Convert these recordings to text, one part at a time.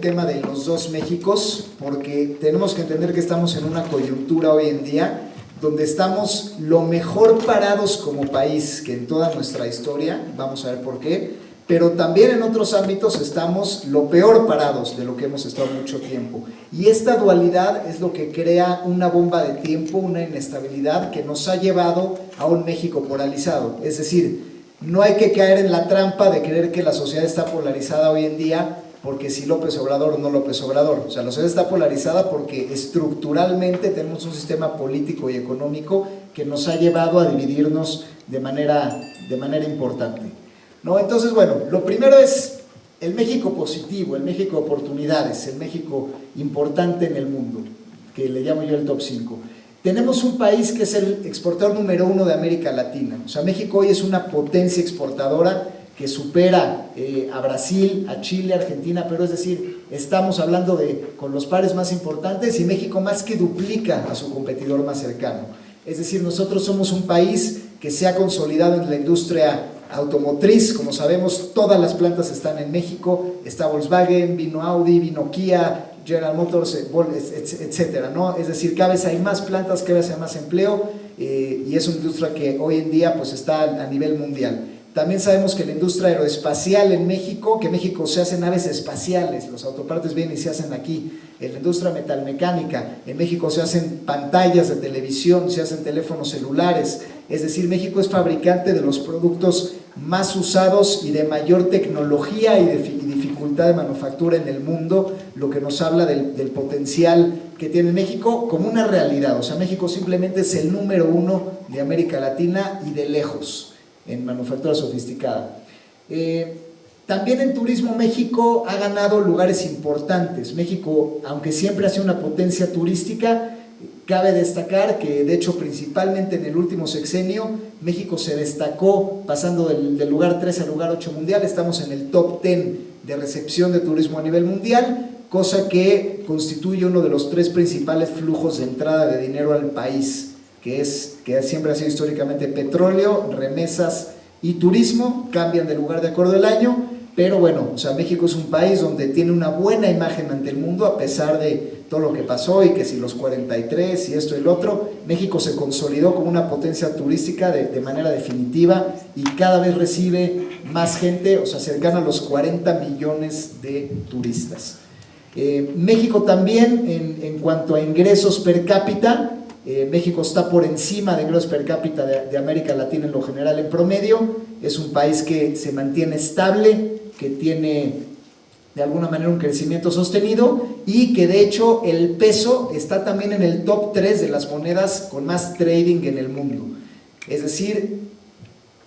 tema de los dos Méxicos, porque tenemos que entender que estamos en una coyuntura hoy en día donde estamos lo mejor parados como país que en toda nuestra historia, vamos a ver por qué, pero también en otros ámbitos estamos lo peor parados de lo que hemos estado mucho tiempo. Y esta dualidad es lo que crea una bomba de tiempo, una inestabilidad que nos ha llevado a un México polarizado. Es decir, no hay que caer en la trampa de creer que la sociedad está polarizada hoy en día porque si López Obrador o no López Obrador. O sea, la sociedad está polarizada porque estructuralmente tenemos un sistema político y económico que nos ha llevado a dividirnos de manera importante, ¿no? Entonces, bueno, lo primero es el México positivo, el México de oportunidades, el México importante en el mundo, que le llamo yo el top 5. Tenemos un país que es el exportador número 1 de América Latina. O sea, México hoy es una potencia exportadora que supera a Brasil, a Chile, a Argentina, pero es decir, estamos hablando con los pares más importantes y México más que duplica a su competidor más cercano. Es decir, nosotros somos un país que se ha consolidado en la industria automotriz. Como sabemos, todas las plantas están en México, está Volkswagen, vino Audi, vino Kia, General Motors, etcétera, ¿no? Es decir, cada vez hay más plantas, cada vez hay más empleo y es una industria que hoy en día pues está a nivel mundial. También sabemos que la industria aeroespacial en México, que en México se hacen naves espaciales, los autopartes vienen y se hacen aquí. En la industria metalmecánica, en México se hacen pantallas de televisión, se hacen teléfonos celulares. Es decir, México es fabricante de los productos más usados y de mayor tecnología y dificultad de manufactura en el mundo, lo que nos habla del potencial que tiene México como una realidad. O sea, México simplemente es el número 1 de América Latina y de lejos en manufactura sofisticada. También en turismo México ha ganado lugares importantes. México, aunque siempre ha sido una potencia turística, cabe destacar que de hecho principalmente en el último sexenio México se destacó pasando del lugar 13 al lugar 8 mundial. Estamos en el top 10 de recepción de turismo a nivel mundial, cosa que constituye uno de los 3 principales flujos de entrada de dinero al país, que siempre ha sido históricamente petróleo, remesas y turismo. Cambian de lugar de acuerdo al año, pero bueno, o sea, México es un país donde tiene una buena imagen ante el mundo a pesar de todo lo que pasó y que si los 43 y esto y el otro. México se consolidó como una potencia turística de manera definitiva y cada vez recibe más gente, o sea, cercana a los 40 millones de turistas. México también en cuanto a ingresos per cápita, México está por encima de ingresos per cápita de América Latina en lo general en promedio. Es un país que se mantiene estable, que tiene de alguna manera un crecimiento sostenido y que de hecho el peso está también en el top 3 de las monedas con más trading en el mundo. Es decir,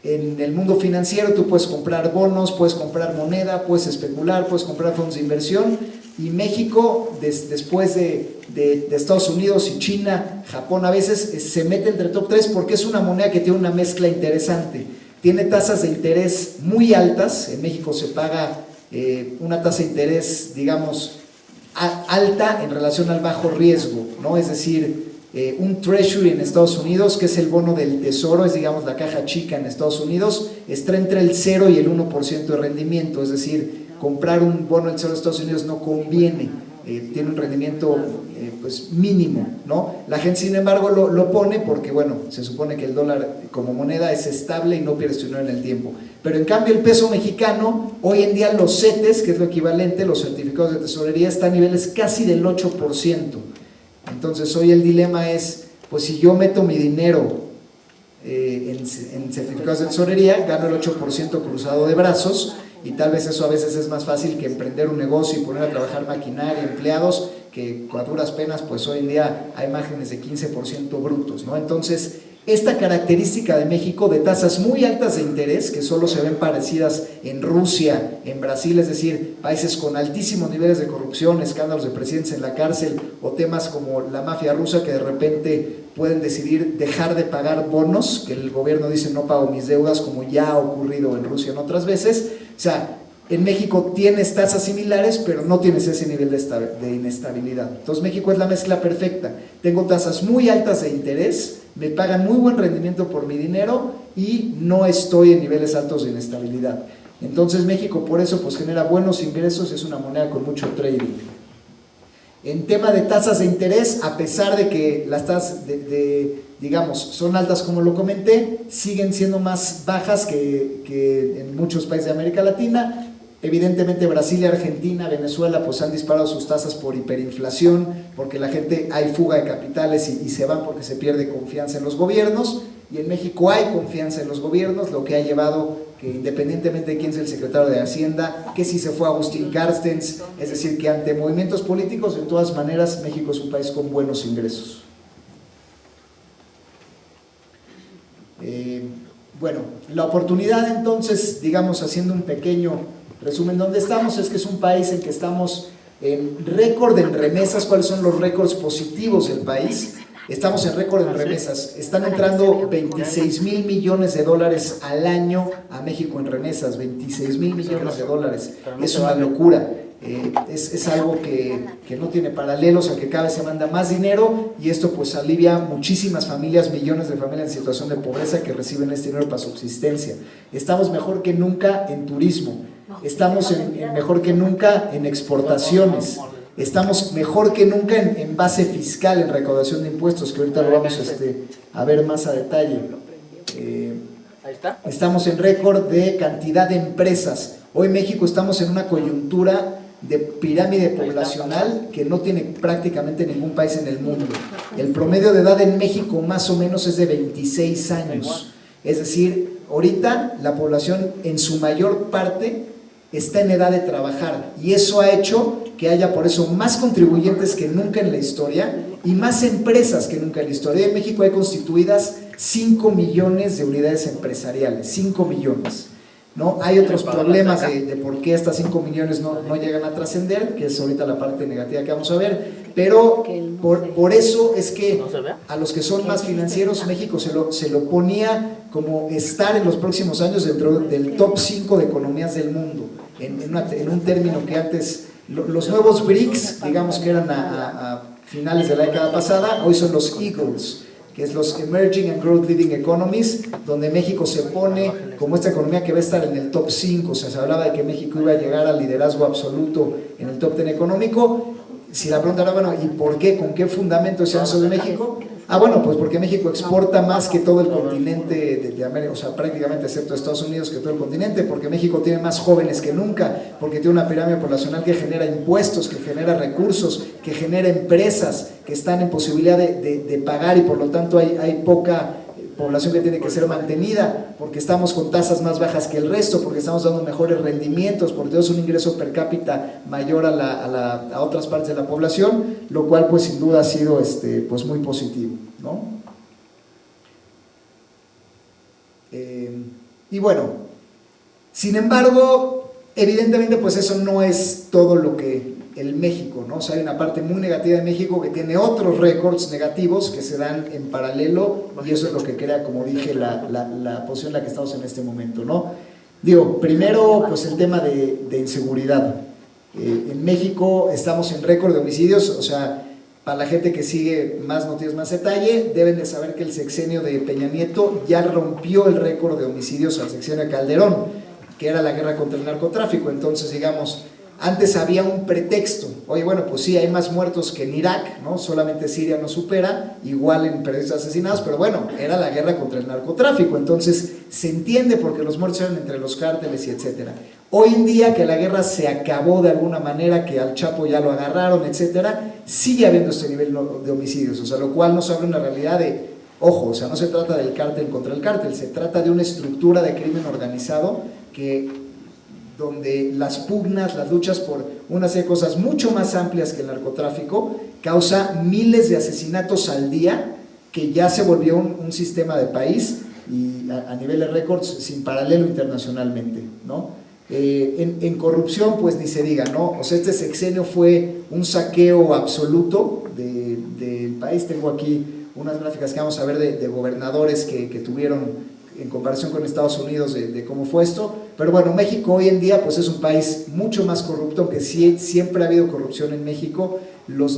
en el mundo financiero tú puedes comprar bonos, puedes comprar moneda, puedes especular, puedes comprar fondos de inversión. Y México, después de Estados Unidos y China, Japón a veces se mete entre el top 3 porque es una moneda que tiene una mezcla interesante. Tiene tasas de interés muy altas. En México se paga una tasa de interés, digamos, alta en relación al bajo riesgo, ¿no? Es decir, un treasury en Estados Unidos, que es el bono del tesoro, es digamos la caja chica en Estados Unidos, está entre el 0 y el 1% de rendimiento. Es decir, comprar un bono del tesoro de Estados Unidos no conviene, tiene un rendimiento pues mínimo, ¿no? La gente sin embargo lo pone porque bueno, se supone que el dólar como moneda es estable y no pierde su dinero en el tiempo. Pero en cambio el peso mexicano, hoy en día los CETES, que es lo equivalente, los certificados de tesorería, están a niveles casi del 8%. Entonces hoy el dilema es, pues si yo meto mi dinero en certificados de tesorería, gano el 8% cruzado de brazos, y tal vez eso a veces es más fácil que emprender un negocio y poner a trabajar maquinaria, empleados, que a duras penas pues hoy en día hay márgenes de 15% brutos, ¿no? Entonces esta característica de México de tasas muy altas de interés, que solo se ven parecidas en Rusia, en Brasil, es decir, países con altísimos niveles de corrupción, escándalos de presidentes en la cárcel o temas como la mafia rusa que de repente pueden decidir dejar de pagar bonos, que el gobierno dice no pago mis deudas, como ya ha ocurrido en Rusia en otras veces. O sea, en México tienes tasas similares, pero no tienes ese nivel de inestabilidad. Entonces México es la mezcla perfecta. Tengo tasas muy altas de interés, me pagan muy buen rendimiento por mi dinero y no estoy en niveles altos de inestabilidad. Entonces México por eso pues genera buenos ingresos, es una moneda con mucho trading. En tema de tasas de interés, a pesar de que las tasas digamos, son altas como lo comenté, siguen siendo más bajas que en muchos países de América Latina. Evidentemente Brasil y Argentina, Venezuela, pues han disparado sus tasas por hiperinflación, porque la gente, hay fuga de capitales y se van porque se pierde confianza en los gobiernos, y en México hay confianza en los gobiernos, lo que ha llevado que independientemente de quién sea el secretario de Hacienda, que si se fue Agustín Carstens, es decir, que ante movimientos políticos, de todas maneras, México es un país con buenos ingresos. Bueno, la oportunidad entonces, digamos, haciendo un pequeño resumen, ¿dónde estamos? Es que es un país en que estamos en récord en remesas. ¿Cuáles son los récords positivos del país? Estamos en récord en remesas. Están entrando 26 mil millones de dólares al año a México en remesas. 26 mil millones de dólares. Es una locura. Es algo que no tiene paralelo, o sea que cada vez se manda más dinero, y esto pues alivia muchísimas familias, millones de familias en situación de pobreza que reciben este dinero para subsistencia. Estamos mejor que nunca en turismo. Estamos mejor que nunca en exportaciones, estamos mejor que nunca en base fiscal, en recaudación de impuestos, que ahorita lo vamos a ver más a detalle. Estamos en récord de cantidad de empresas. Hoy México estamos en una coyuntura de pirámide poblacional que no tiene prácticamente ningún país en el mundo. El promedio de edad en México más o menos es de 26 años, es decir, ahorita la población en su mayor parte está en edad de trabajar, y eso ha hecho que haya por eso más contribuyentes que nunca en la historia y más empresas que nunca en la historia. En México hay constituidas 5 millones de unidades empresariales, 5 millones. ¿No? Hay otros problemas de por qué estas 5 millones no llegan a trascender, que es ahorita la parte negativa que vamos a ver, pero por eso es que a los que son más financieros, México se lo ponía como estar en los próximos años dentro del top 5 de economías del mundo, en un término que antes, los nuevos BRICS, digamos que eran a finales de la década pasada, hoy son los Eagles, que es los Emerging and Growth Leading Economies, donde México se pone como esta economía que va a estar en el top 5, o sea, se hablaba de que México iba a llegar al liderazgo absoluto en el top 10 económico. Si la pregunta era, bueno, ¿y por qué? ¿Con qué fundamento se hace de México? Bueno, pues porque México exporta más que todo el continente de América, o sea, prácticamente excepto Estados Unidos, que todo el continente, porque México tiene más jóvenes que nunca, porque tiene una pirámide poblacional que genera impuestos, que genera recursos, que genera empresas que están en posibilidad de pagar, y por lo tanto hay poca población que tiene que ser mantenida, porque estamos con tasas más bajas que el resto, porque estamos dando mejores rendimientos, porque tenemos un ingreso per cápita mayor a otras partes de la población, lo cual pues sin duda ha sido pues muy positivo, ¿no? Y bueno, sin embargo, evidentemente pues eso no es todo lo que el México, ¿no? O sea, hay una parte muy negativa de México que tiene otros récords negativos que se dan en paralelo, y eso es lo que crea, como dije, la posición en la que estamos en este momento, ¿no? Digo, primero, pues el tema de inseguridad. En México estamos en récord de homicidios, o sea, para la gente que sigue más noticias, más detalle, deben de saber que el sexenio de Peña Nieto ya rompió el récord de homicidios al sexenio de Calderón, que era la guerra contra el narcotráfico. Entonces, digamos, antes había un pretexto, oye, bueno, pues sí, hay más muertos que en Irak, ¿no? Solamente Siria nos supera, igual en periodistas asesinados, pero bueno, era la guerra contra el narcotráfico, entonces se entiende porque los muertos eran entre los cárteles y etcétera. Hoy en día que la guerra se acabó de alguna manera, que al Chapo ya lo agarraron, etcétera, sigue habiendo este nivel de homicidios, o sea, lo cual nos habla una realidad de, ojo, o sea, no se trata del cártel contra el cártel, se trata de una estructura de crimen organizado donde las pugnas, las luchas por una serie de cosas mucho más amplias que el narcotráfico, causa miles de asesinatos al día, que ya se volvió un sistema de país, y a nivel de récords sin paralelo internacionalmente, ¿no? En corrupción, pues ni se diga, ¿no? O sea, este sexenio fue un saqueo absoluto del país. Tengo aquí unas gráficas que vamos a ver de gobernadores que tuvieron en comparación con Estados Unidos de cómo fue esto, pero bueno, México hoy en día pues es un país mucho más corrupto, aunque sí, siempre ha habido corrupción en México. Los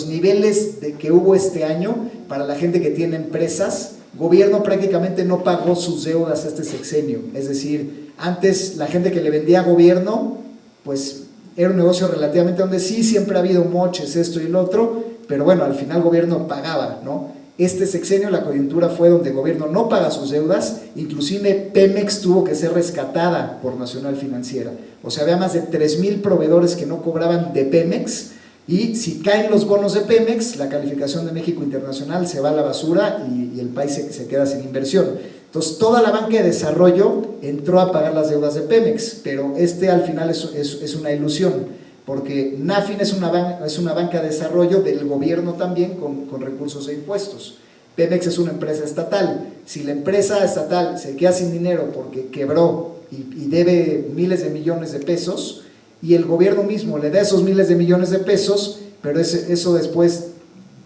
niveles que hubo este año para la gente que tiene empresas, gobierno prácticamente no pagó sus deudas este sexenio, es decir, Antes la gente que le vendía a gobierno, pues era un negocio relativamente donde sí, siempre ha habido moches, esto y lo otro, pero bueno, al final el gobierno pagaba, ¿no? Este sexenio la coyuntura fue donde el gobierno no paga sus deudas, inclusive Pemex tuvo que ser rescatada por Nacional Financiera. O sea, había más de 3,000 proveedores que no cobraban de Pemex, y si caen los bonos de Pemex, la calificación de México internacional se va a la basura y el país se queda sin inversión. Entonces toda la banca de desarrollo entró a pagar las deudas de Pemex, pero al final es una ilusión, porque Nafin es una banca de desarrollo del gobierno también con recursos de impuestos. Pemex es una empresa estatal. Si la empresa estatal se queda sin dinero porque quebró y debe miles de millones de pesos, y el gobierno mismo le da esos miles de millones de pesos, pero eso después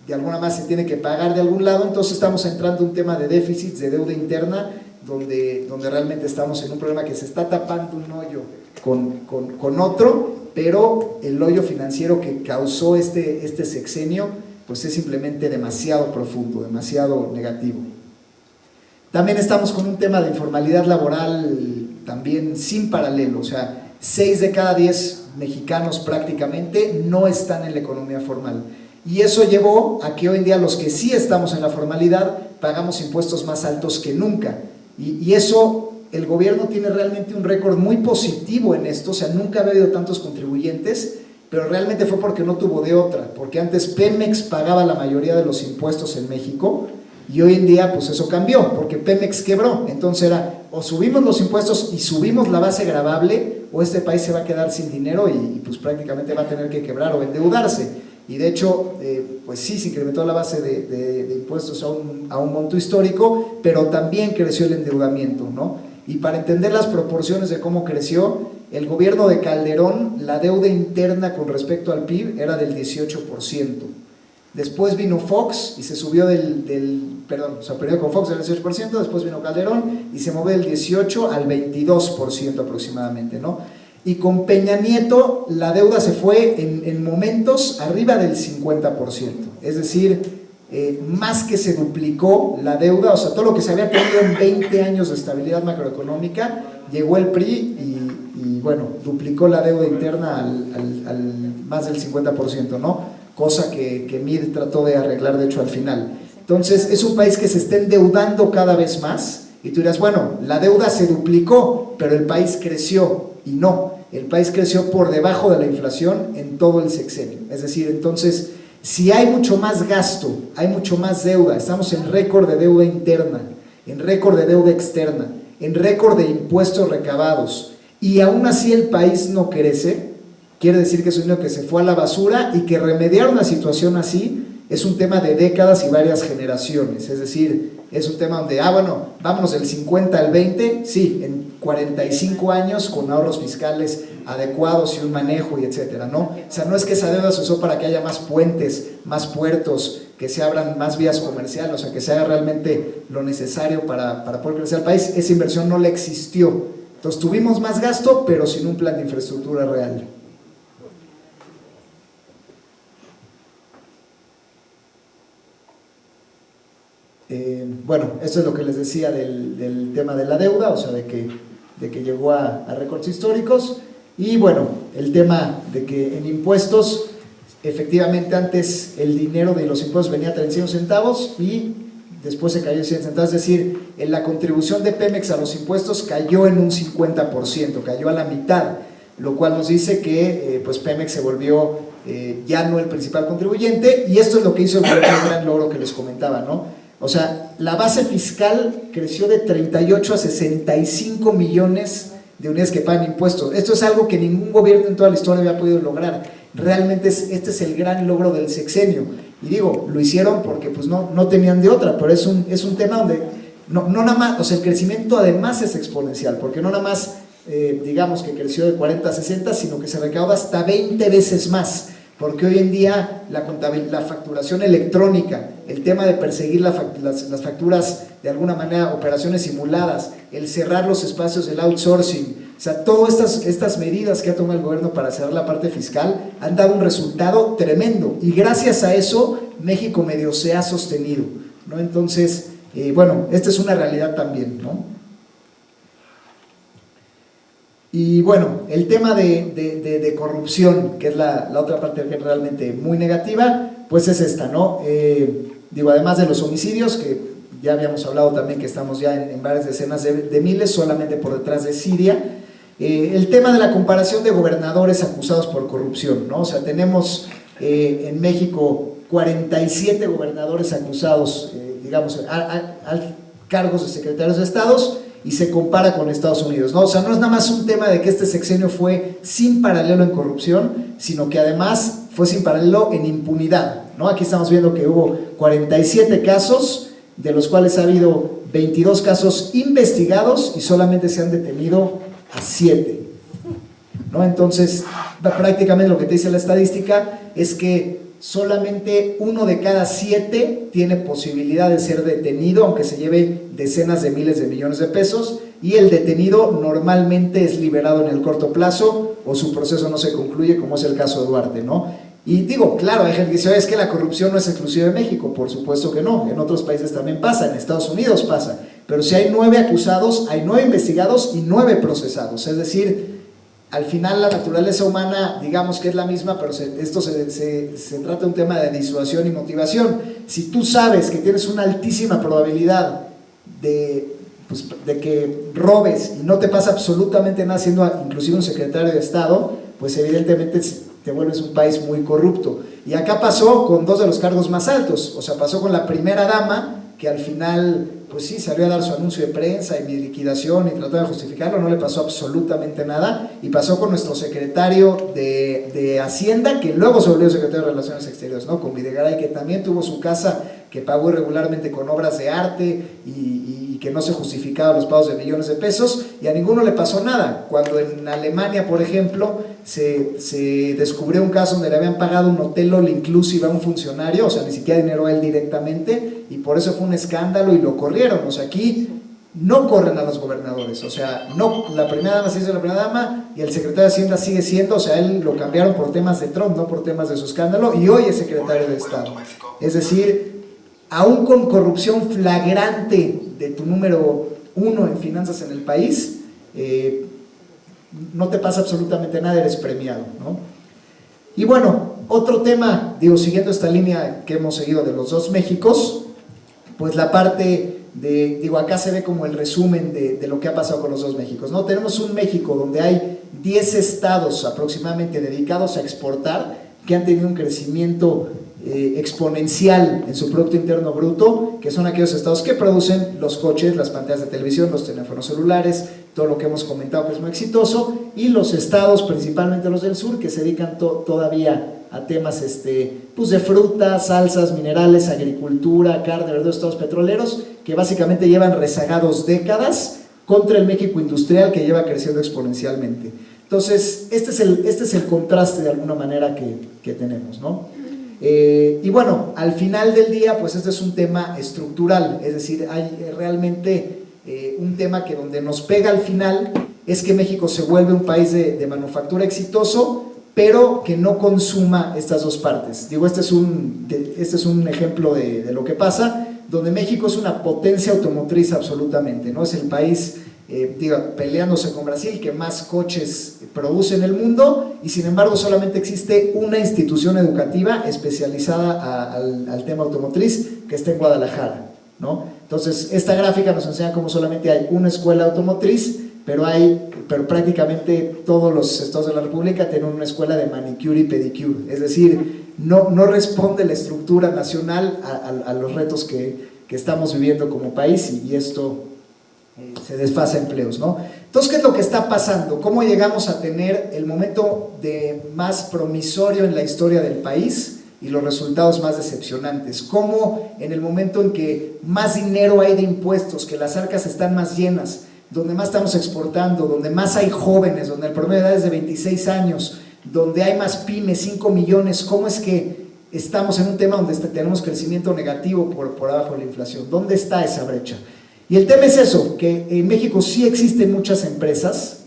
de alguna manera se tiene que pagar de algún lado, entonces estamos entrando en un tema de déficits, de deuda interna, donde realmente estamos en un problema que se está tapando un hoyo con otro, pero el hoyo financiero que causó este sexenio, pues es simplemente demasiado profundo, demasiado negativo. También estamos con un tema de informalidad laboral también sin paralelo, o sea, 6 de cada 10 mexicanos prácticamente no están en la economía formal. Y eso llevó a que hoy en día los que sí estamos en la formalidad pagamos impuestos más altos que nunca. Y eso, el gobierno tiene realmente un récord muy positivo en esto, o sea, nunca ha habido tantos contribuyentes, pero realmente fue porque no tuvo de otra, porque antes Pemex pagaba la mayoría de los impuestos en México, y hoy en día pues eso cambió, porque Pemex quebró. Entonces era, o subimos los impuestos y subimos la base gravable, o este país se va a quedar sin dinero y pues prácticamente va a tener que quebrar o endeudarse. Y de hecho, pues sí, se incrementó la base de impuestos a un monto histórico, pero también creció el endeudamiento, ¿no? Y para entender las proporciones de cómo creció, el gobierno de Calderón, la deuda interna con respecto al PIB era del 18%. Después vino Fox y se subió perdió con Fox del 18%, después vino Calderón y se movió del 18 al 22% aproximadamente, ¿no? Y con Peña Nieto la deuda se fue en momentos arriba del 50%, es decir, más que se duplicó la deuda, o sea, todo lo que se había tenido en 20 años de estabilidad macroeconómica, llegó el PRI y bueno, duplicó la deuda interna al más del 50%, ¿no? Cosa que MIR trató de arreglar de hecho al final. Entonces es un país que se está endeudando cada vez más, y tú dirás, bueno, la deuda se duplicó, pero el país creció, y no, el país creció por debajo de la inflación en todo el sexenio. Es decir, entonces, si hay mucho más gasto, hay mucho más deuda, estamos en récord de deuda interna, en récord de deuda externa, en récord de impuestos recabados, y aún así el país no crece, quiere decir que es un dinero que se fue a la basura, y que remediar una situación así es un tema de décadas y varias generaciones. Es decir, es un tema donde, bueno, vámonos del 50 al 20, sí, en 45 años con ahorros fiscales adecuados y un manejo y etcétera, ¿no? O sea, no es que esa deuda se usó para que haya más puentes, más puertos, que se abran más vías comerciales, o sea, que se haga realmente lo necesario para poder crecer el país. Esa inversión no le existió. Entonces tuvimos más gasto, pero sin un plan de infraestructura real. Bueno, eso es lo que les decía del tema de la deuda, o sea, de que llegó a récords históricos. Y bueno, el tema de que en impuestos, efectivamente antes el dinero de los impuestos venía a 35 centavos y después se cayó a 100 centavos, es decir, en la contribución de Pemex a los impuestos cayó en un 50%, cayó a la mitad, lo cual nos dice que pues Pemex se volvió ya no el principal contribuyente, y esto es lo que hizo el gran logro que les comentaba, ¿no? O sea, la base fiscal creció de 38 a 65 millones de unidades que pagan impuestos. Esto es algo que ningún gobierno en toda la historia había podido lograr. Realmente este es el gran logro del sexenio. Y digo, lo hicieron porque pues no tenían de otra, pero es un tema donde no nada más, o sea, el crecimiento además es exponencial, porque no nada más, digamos que creció de 40 a 60, sino que se recauda hasta 20 veces más. Porque hoy en día la facturación electrónica, el tema de perseguir las facturas de alguna manera, operaciones simuladas, el cerrar los espacios del outsourcing, o sea, todas estas medidas que ha tomado el gobierno para cerrar la parte fiscal han dado un resultado tremendo, y gracias a eso México medio se ha sostenido, ¿no? Entonces, bueno, esta es una realidad también, ¿no? Y bueno, el tema de corrupción, que es la otra parte que es realmente muy negativa, pues es esta, ¿no? Digo, además de los homicidios, que ya habíamos hablado también que estamos ya en varias decenas de miles, solamente por detrás de Siria. El tema de la comparación de gobernadores acusados por corrupción, ¿no? O sea, tenemos en México 47 gobernadores acusados, digamos, a cargos de secretarios de estados, y se compara con Estados Unidos, ¿no? O sea, no es nada más un tema de que este sexenio fue sin paralelo en corrupción, sino que además fue sin paralelo en impunidad, ¿no? Aquí estamos viendo que hubo 47 casos, de los cuales ha habido 22 casos investigados y solamente se han detenido a 7, ¿no? Entonces, prácticamente lo que te dice la estadística es que solamente 1 de cada 7 tiene posibilidad de ser detenido, aunque se lleve decenas de miles de millones de pesos, y el detenido normalmente es liberado en el corto plazo o su proceso no se concluye, como es el caso de Duarte, ¿no? Y digo, claro, hay gente que dice, es que la corrupción no es exclusiva de México. Por supuesto que no, en otros países también pasa, en Estados Unidos pasa, pero si hay 9 acusados, hay 9 investigados y 9 procesados, es decir, al final la naturaleza humana, digamos que es la misma, pero esto se trata de un tema de disuasión y motivación. Si tú sabes que tienes una altísima probabilidad de que robes y no te pasa absolutamente nada siendo inclusive un secretario de Estado, pues evidentemente te vuelves un país muy corrupto. Y acá pasó con 2 de los cargos más altos, o sea, pasó con la primera dama, que al final, pues sí, salió a dar su anuncio de prensa y mi liquidación y trató de justificarlo, no le pasó absolutamente nada, y pasó con nuestro secretario de Hacienda, que luego se volvió secretario de Relaciones Exteriores, ¿no? Con Videgaray, que también tuvo su casa, que pagó irregularmente con obras de arte y que no se justificaban los pagos de millones de pesos, y a ninguno le pasó nada. Cuando en Alemania, por ejemplo, se descubrió un caso donde le habían pagado un hotel all inclusive a un funcionario, o sea, ni siquiera dinero a él directamente, y por eso fue un escándalo y lo corrieron. O sea, aquí no corren a los gobernadores, o sea, no, la primera dama sigue siendo la primera dama y el secretario de Hacienda sigue siendo, o sea, él lo cambiaron por temas de Trump, no por temas de su escándalo, y hoy es secretario de Estado. Es decir, aún con corrupción flagrante de tu número 1 en finanzas en el país, no te pasa absolutamente nada, eres premiado, ¿no? Y bueno, otro tema, digo, siguiendo esta línea que hemos seguido de los 2 Méxicos, pues la parte de, digo, acá se ve como el resumen de lo que ha pasado con los 2 Méxicos, ¿no? Tenemos un México donde hay 10 estados aproximadamente dedicados a exportar, que han tenido un crecimiento exponencial en su Producto Interno Bruto, que son aquellos estados que producen los coches, las pantallas de televisión, los teléfonos celulares, todo lo que hemos comentado que es muy exitoso, y los estados, principalmente los del sur, que se dedican todavía a temas pues de frutas, salsas, minerales, agricultura, carne, verduras, estados petroleros, que básicamente llevan rezagados décadas contra el México industrial, que lleva creciendo exponencialmente. Entonces, este es el contraste de alguna manera que tenemos, ¿no? Y bueno, al final del día, pues este es un tema estructural, es decir, hay realmente un tema que donde nos pega al final es que México se vuelve un país de manufactura exitoso, pero que no consuma estas 2 partes. Digo, este es un ejemplo de lo que pasa, donde México es una potencia automotriz absolutamente, ¿no? Es el país, peleándose con Brasil, que más coches produce en el mundo, y sin embargo solamente existe una institución educativa especializada al tema automotriz, que está en Guadalajara, ¿no? Entonces, esta gráfica nos enseña cómo solamente hay una escuela automotriz, pero prácticamente todos los estados de la República tienen una escuela de manicure y pedicure, es decir, no responde la estructura nacional a los retos que estamos viviendo como país, y esto se desfasa empleos, ¿no? Entonces, ¿qué es lo que está pasando? ¿Cómo llegamos a tener el momento más promisorio en la historia del país y los resultados más decepcionantes? ¿Cómo en el momento en que más dinero hay de impuestos, que las arcas están más llenas, donde más estamos exportando, donde más hay jóvenes, donde el promedio de edad es de 26 años, donde hay más pymes, 5 millones, cómo es que estamos en un tema donde tenemos crecimiento negativo por abajo de la inflación? ¿Dónde está esa brecha? Y el tema es eso, que en México sí existen muchas empresas,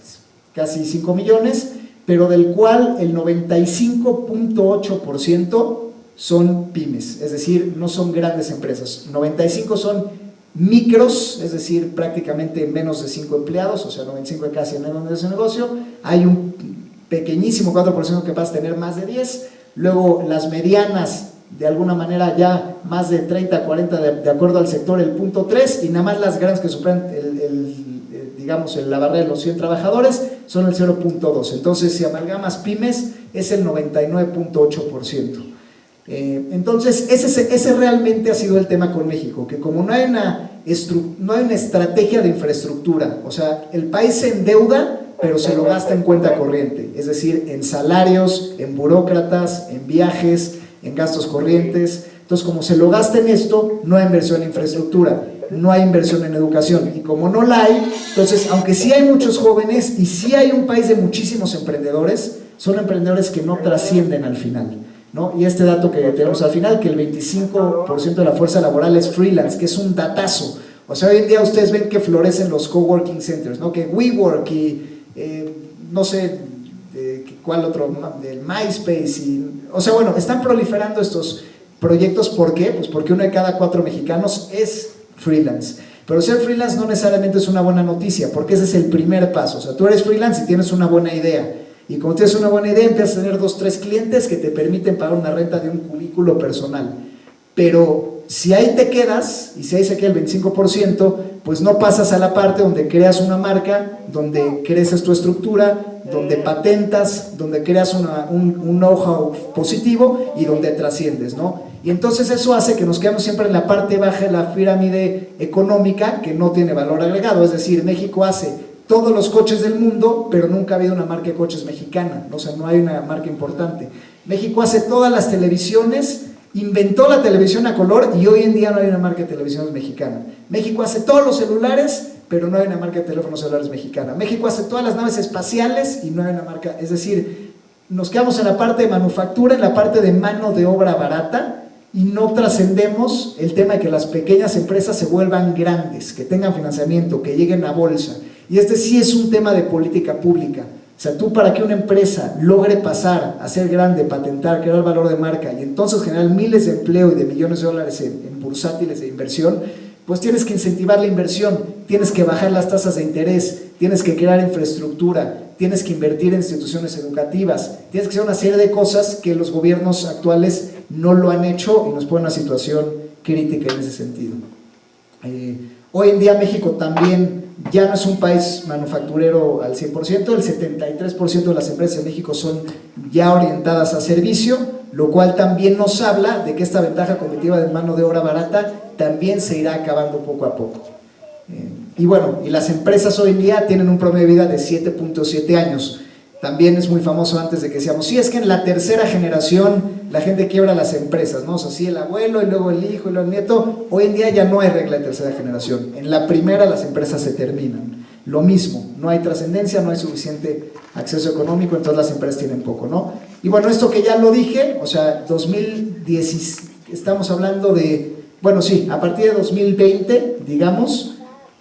casi 5 millones, pero del cual el 95.8% son pymes, es decir, no son grandes empresas. 95 son micros, es decir, prácticamente menos de 5 empleados, o sea, 95 de cada 100 de ese negocio. Hay un pequeñísimo 4% que pasa a tener más de 10. Luego las medianas, de alguna manera ya más de 30, 40 de acuerdo al sector, el punto 3, y nada más las grandes que superan digamos, la barrera de los 100 trabajadores son el 0.2. Entonces, si amalgamas pymes, es el 99.8%. Entonces, ese realmente ha sido el tema con México, que como no hay una estrategia de infraestructura, o sea, el país se endeuda, pero se lo gasta en cuenta corriente, es decir, en salarios, en burócratas, en viajes, en gastos corrientes. Entonces, como se lo gasta en esto, no hay inversión en infraestructura, no hay inversión en educación, y como no la hay, entonces, aunque sí hay muchos jóvenes y sí hay un país de muchísimos emprendedores, son emprendedores que no trascienden al final, ¿no? Y este dato que tenemos al final, que el 25% de la fuerza laboral es freelance, que es un datazo. O sea, hoy en día ustedes ven que florecen los coworking centers, ¿no? Que WeWork y no sé cuál otro, del MySpace o sea, bueno, están proliferando estos proyectos. ¿Por qué? Pues porque 1 de cada 4 mexicanos es freelance. Pero ser freelance no necesariamente es una buena noticia, porque ese es el primer paso. O sea, tú eres freelance y tienes una buena idea, y como tienes una buena idea, empiezas a tener 2, 3 clientes que te permiten pagar una renta de un cubículo personal. Pero si ahí te quedas, y si ahí se queda el 25%, pues no pasas a la parte donde creas una marca, donde creces tu estructura, donde patentas, donde creas un know-how positivo y donde trasciendes, ¿no? Y entonces eso hace que nos quedemos siempre en la parte baja de la pirámide económica, que no tiene valor agregado. Es decir, México hace todos los coches del mundo, pero nunca ha habido una marca de coches mexicana, o sea, no hay una marca importante. México hace todas las televisiones, inventó la televisión a color, y hoy en día no hay una marca de televisiones mexicana. México hace todos los celulares, pero no hay una marca de teléfonos celulares mexicana. México hace todas las naves espaciales y no hay una marca, es decir, nos quedamos en la parte de manufactura, en la parte de mano de obra barata, y no trascendemos el tema de que las pequeñas empresas se vuelvan grandes, que tengan financiamiento, que lleguen a bolsa. Y este sí es un tema de política pública. O sea, tú, para que una empresa logre pasar a ser grande, patentar, crear valor de marca y entonces generar miles de empleo y de millones de dólares en bursátiles de inversión, pues tienes que incentivar la inversión, tienes que bajar las tasas de interés, tienes que crear infraestructura, tienes que invertir en instituciones educativas, tienes que hacer una serie de cosas que los gobiernos actuales no lo han hecho y nos pone en una situación crítica en ese sentido. Hoy en día México también ya no es un país manufacturero al 100%, el 73% de las empresas en México son ya orientadas a servicio, lo cual también nos habla de que esta ventaja competitiva de mano de obra barata también se irá acabando poco a poco. Y bueno, y las empresas hoy en día tienen un promedio de vida de 7.7 años. También es muy famoso antes de que decíamos, sí, es que en la tercera generación la gente quiebra las empresas, ¿no? O sea, sí, el abuelo y luego el hijo y luego el nieto. Hoy en día ya no hay regla de tercera generación. En la primera las empresas se terminan. Lo mismo, no hay trascendencia, no hay suficiente acceso económico, entonces las empresas tienen poco, ¿no? Y bueno, esto que ya lo dije, o sea, 2010, estamos hablando de, bueno, sí, a partir de 2020, digamos,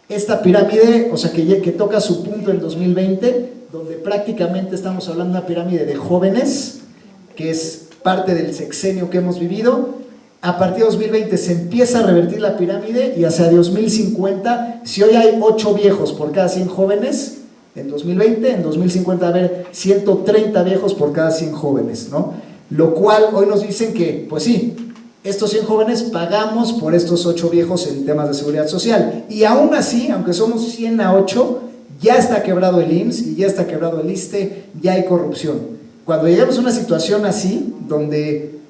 esta pirámide, o sea, que toca su punto en 2020, donde prácticamente estamos hablando de una pirámide de jóvenes, que es parte del sexenio que hemos vivido. A partir de 2020 se empieza a revertir la pirámide y hacia 2050, si hoy hay 8 viejos por cada 100 jóvenes, en 2020, en 2050 va a haber 130 viejos por cada 100 jóvenes, ¿no? Lo cual hoy nos dicen que, pues sí, estos 100 jóvenes pagamos por estos 8 viejos en temas de seguridad social. Y aún así, aunque somos 100 a 8, ya está quebrado el IMSS y ya está quebrado el ISSSTE, ya hay corrupción. Cuando lleguemos a una situación así, donde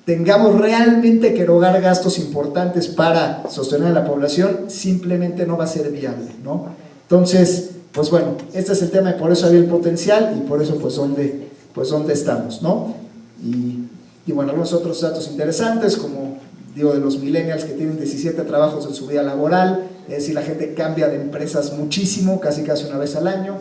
tengamos realmente que erogar gastos importantes para sostener a la población, simplemente no va a ser viable, ¿no? Entonces, pues bueno, este es el tema y por eso había el potencial y por eso pues dónde estamos, ¿no? Y bueno, algunos otros datos interesantes, como digo, de los millennials que tienen 17 trabajos en su vida laboral, es decir, la gente cambia de empresas muchísimo, casi una vez al año.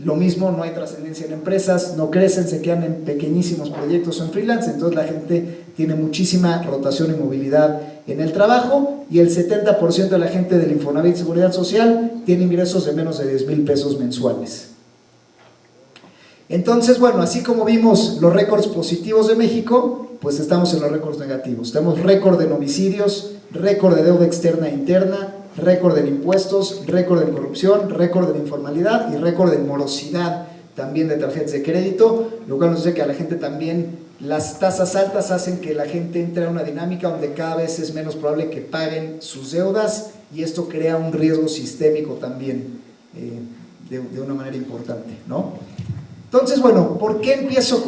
Lo mismo, no hay trascendencia en empresas, no crecen, se quedan en pequeñísimos proyectos o en freelance, entonces la gente tiene muchísima rotación y movilidad en el trabajo, y el 70% de la gente del Infonavit Seguridad Social tiene ingresos de menos de 10,000 pesos mensuales. Entonces, bueno, así como vimos los récords positivos de México, pues estamos en los récords negativos. Tenemos récord en homicidios, récord de deuda externa e interna, récord en impuestos, récord en corrupción, récord en informalidad y récord en morosidad también de tarjetas de crédito, lo cual nos dice que a la gente también las tasas altas hacen que la gente entre a una dinámica donde cada vez es menos probable que paguen sus deudas y esto crea un riesgo sistémico también de una manera importante, ¿no? Entonces, bueno, ¿por qué empiezo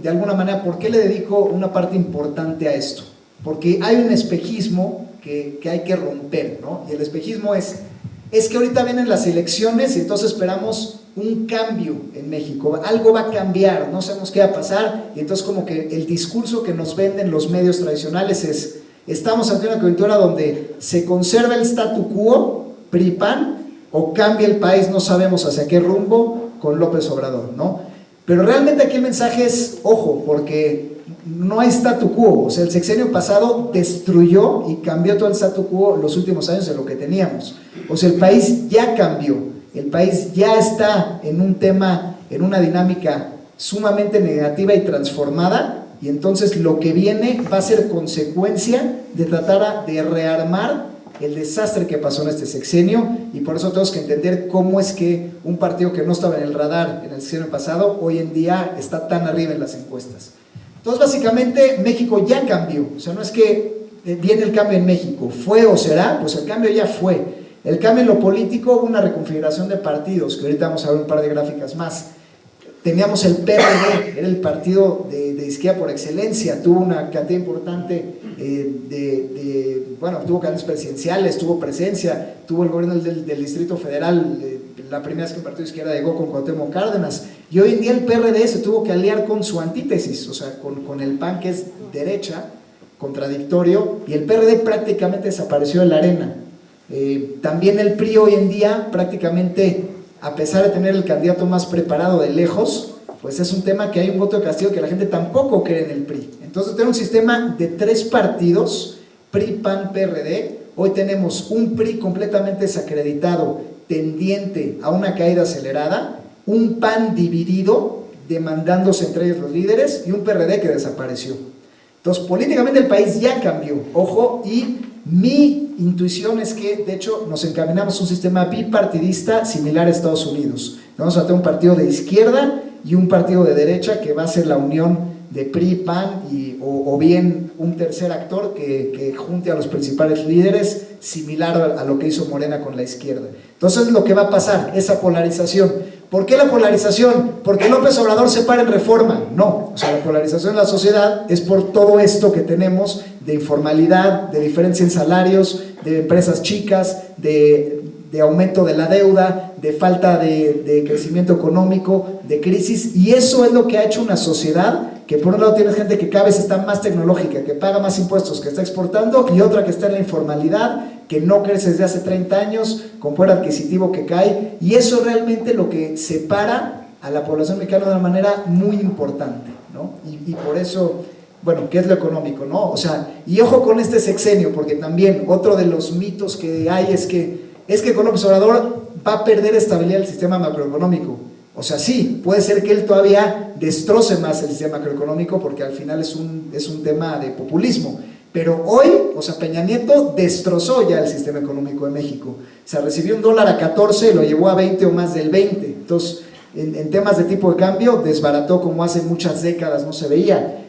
de alguna manera, por qué le dedico una parte importante a esto? Porque hay un espejismo que hay que romper, ¿no? Y el espejismo es que ahorita vienen las elecciones y entonces esperamos un cambio en México, algo va a cambiar, no sabemos qué va a pasar, y entonces como que el discurso que nos venden los medios tradicionales es, estamos ante una coyuntura donde se conserva el statu quo, PRI-PAN, o cambia el país, no sabemos hacia qué rumbo, con López Obrador, ¿no? Pero realmente aquí el mensaje es, ojo, porque no hay statu quo, o sea, el sexenio pasado destruyó y cambió todo el statu quo los últimos años de lo que teníamos, o sea, el país ya cambió. El país ya está en un tema, en una dinámica sumamente negativa y transformada, y entonces lo que viene va a ser consecuencia de tratar de rearmar el desastre que pasó en este sexenio, y por eso tenemos que entender cómo es que un partido que no estaba en el radar en el sexenio pasado, hoy en día está tan arriba en las encuestas. Entonces básicamente México ya cambió, o sea, no es que viene el cambio en México, fue o será, pues el cambio ya fue. El cambio en lo político, hubo una reconfiguración de partidos, que ahorita vamos a ver un par de gráficas más. Teníamos el PRD, era el partido de izquierda por excelencia, tuvo una cantidad importante bueno, tuvo candidatos presidenciales, tuvo presencia, tuvo el gobierno del Distrito Federal, la primera vez que un partido de izquierda llegó con Cuauhtémoc Cárdenas, y hoy en día el PRD se tuvo que aliar con su antítesis, o sea, con el PAN, que es derecha, contradictorio, y el PRD prácticamente desapareció de la arena. También el PRI hoy en día prácticamente, a pesar de tener el candidato más preparado de lejos, pues es un tema que hay un voto de castigo que la gente tampoco cree en el PRI. Entonces tenemos un sistema de 3 partidos, PRI, PAN, PRD. Hoy tenemos un PRI completamente desacreditado, tendiente a una caída acelerada, un PAN dividido, demandándose entre ellos los líderes, y un PRD que desapareció. Entonces políticamente el país ya cambió, ojo, y mi intuición es que, de hecho, nos encaminamos a un sistema bipartidista similar a Estados Unidos. Vamos a tener un partido de izquierda y un partido de derecha que va a ser la unión de PRI, PAN o bien un tercer actor que junte a los principales líderes, similar a lo que hizo Morena con la izquierda. Entonces, lo que va a pasar, esa polarización. ¿Por qué la polarización? ¿Porque López Obrador se para en Reforma? No, o sea, la polarización de la sociedad es por todo esto que tenemos de informalidad, de diferencia en salarios, de empresas chicas, de aumento de la deuda, de falta de crecimiento económico, de crisis, y eso es lo que ha hecho una sociedad que por un lado tiene gente que cada vez está más tecnológica, que paga más impuestos, que está exportando, y otra que está en la informalidad, que no crece desde hace 30 años, con poder adquisitivo que cae, y eso es realmente lo que separa a la población mexicana de una manera muy importante, ¿no? Y por eso, bueno, ¿qué es lo económico, no? O sea, y ojo con este sexenio, porque también otro de los mitos que hay es que con López Obrador va a perder estabilidad el sistema macroeconómico. O sea, sí, puede ser que él todavía destroce más el sistema macroeconómico porque al final es un tema de populismo. Pero hoy, o sea, Peña Nieto destrozó ya el sistema económico de México. O sea, recibió un dólar a 14, lo llevó a 20 o más del 20. Entonces, en temas de tipo de cambio, desbarató como hace muchas décadas no se veía.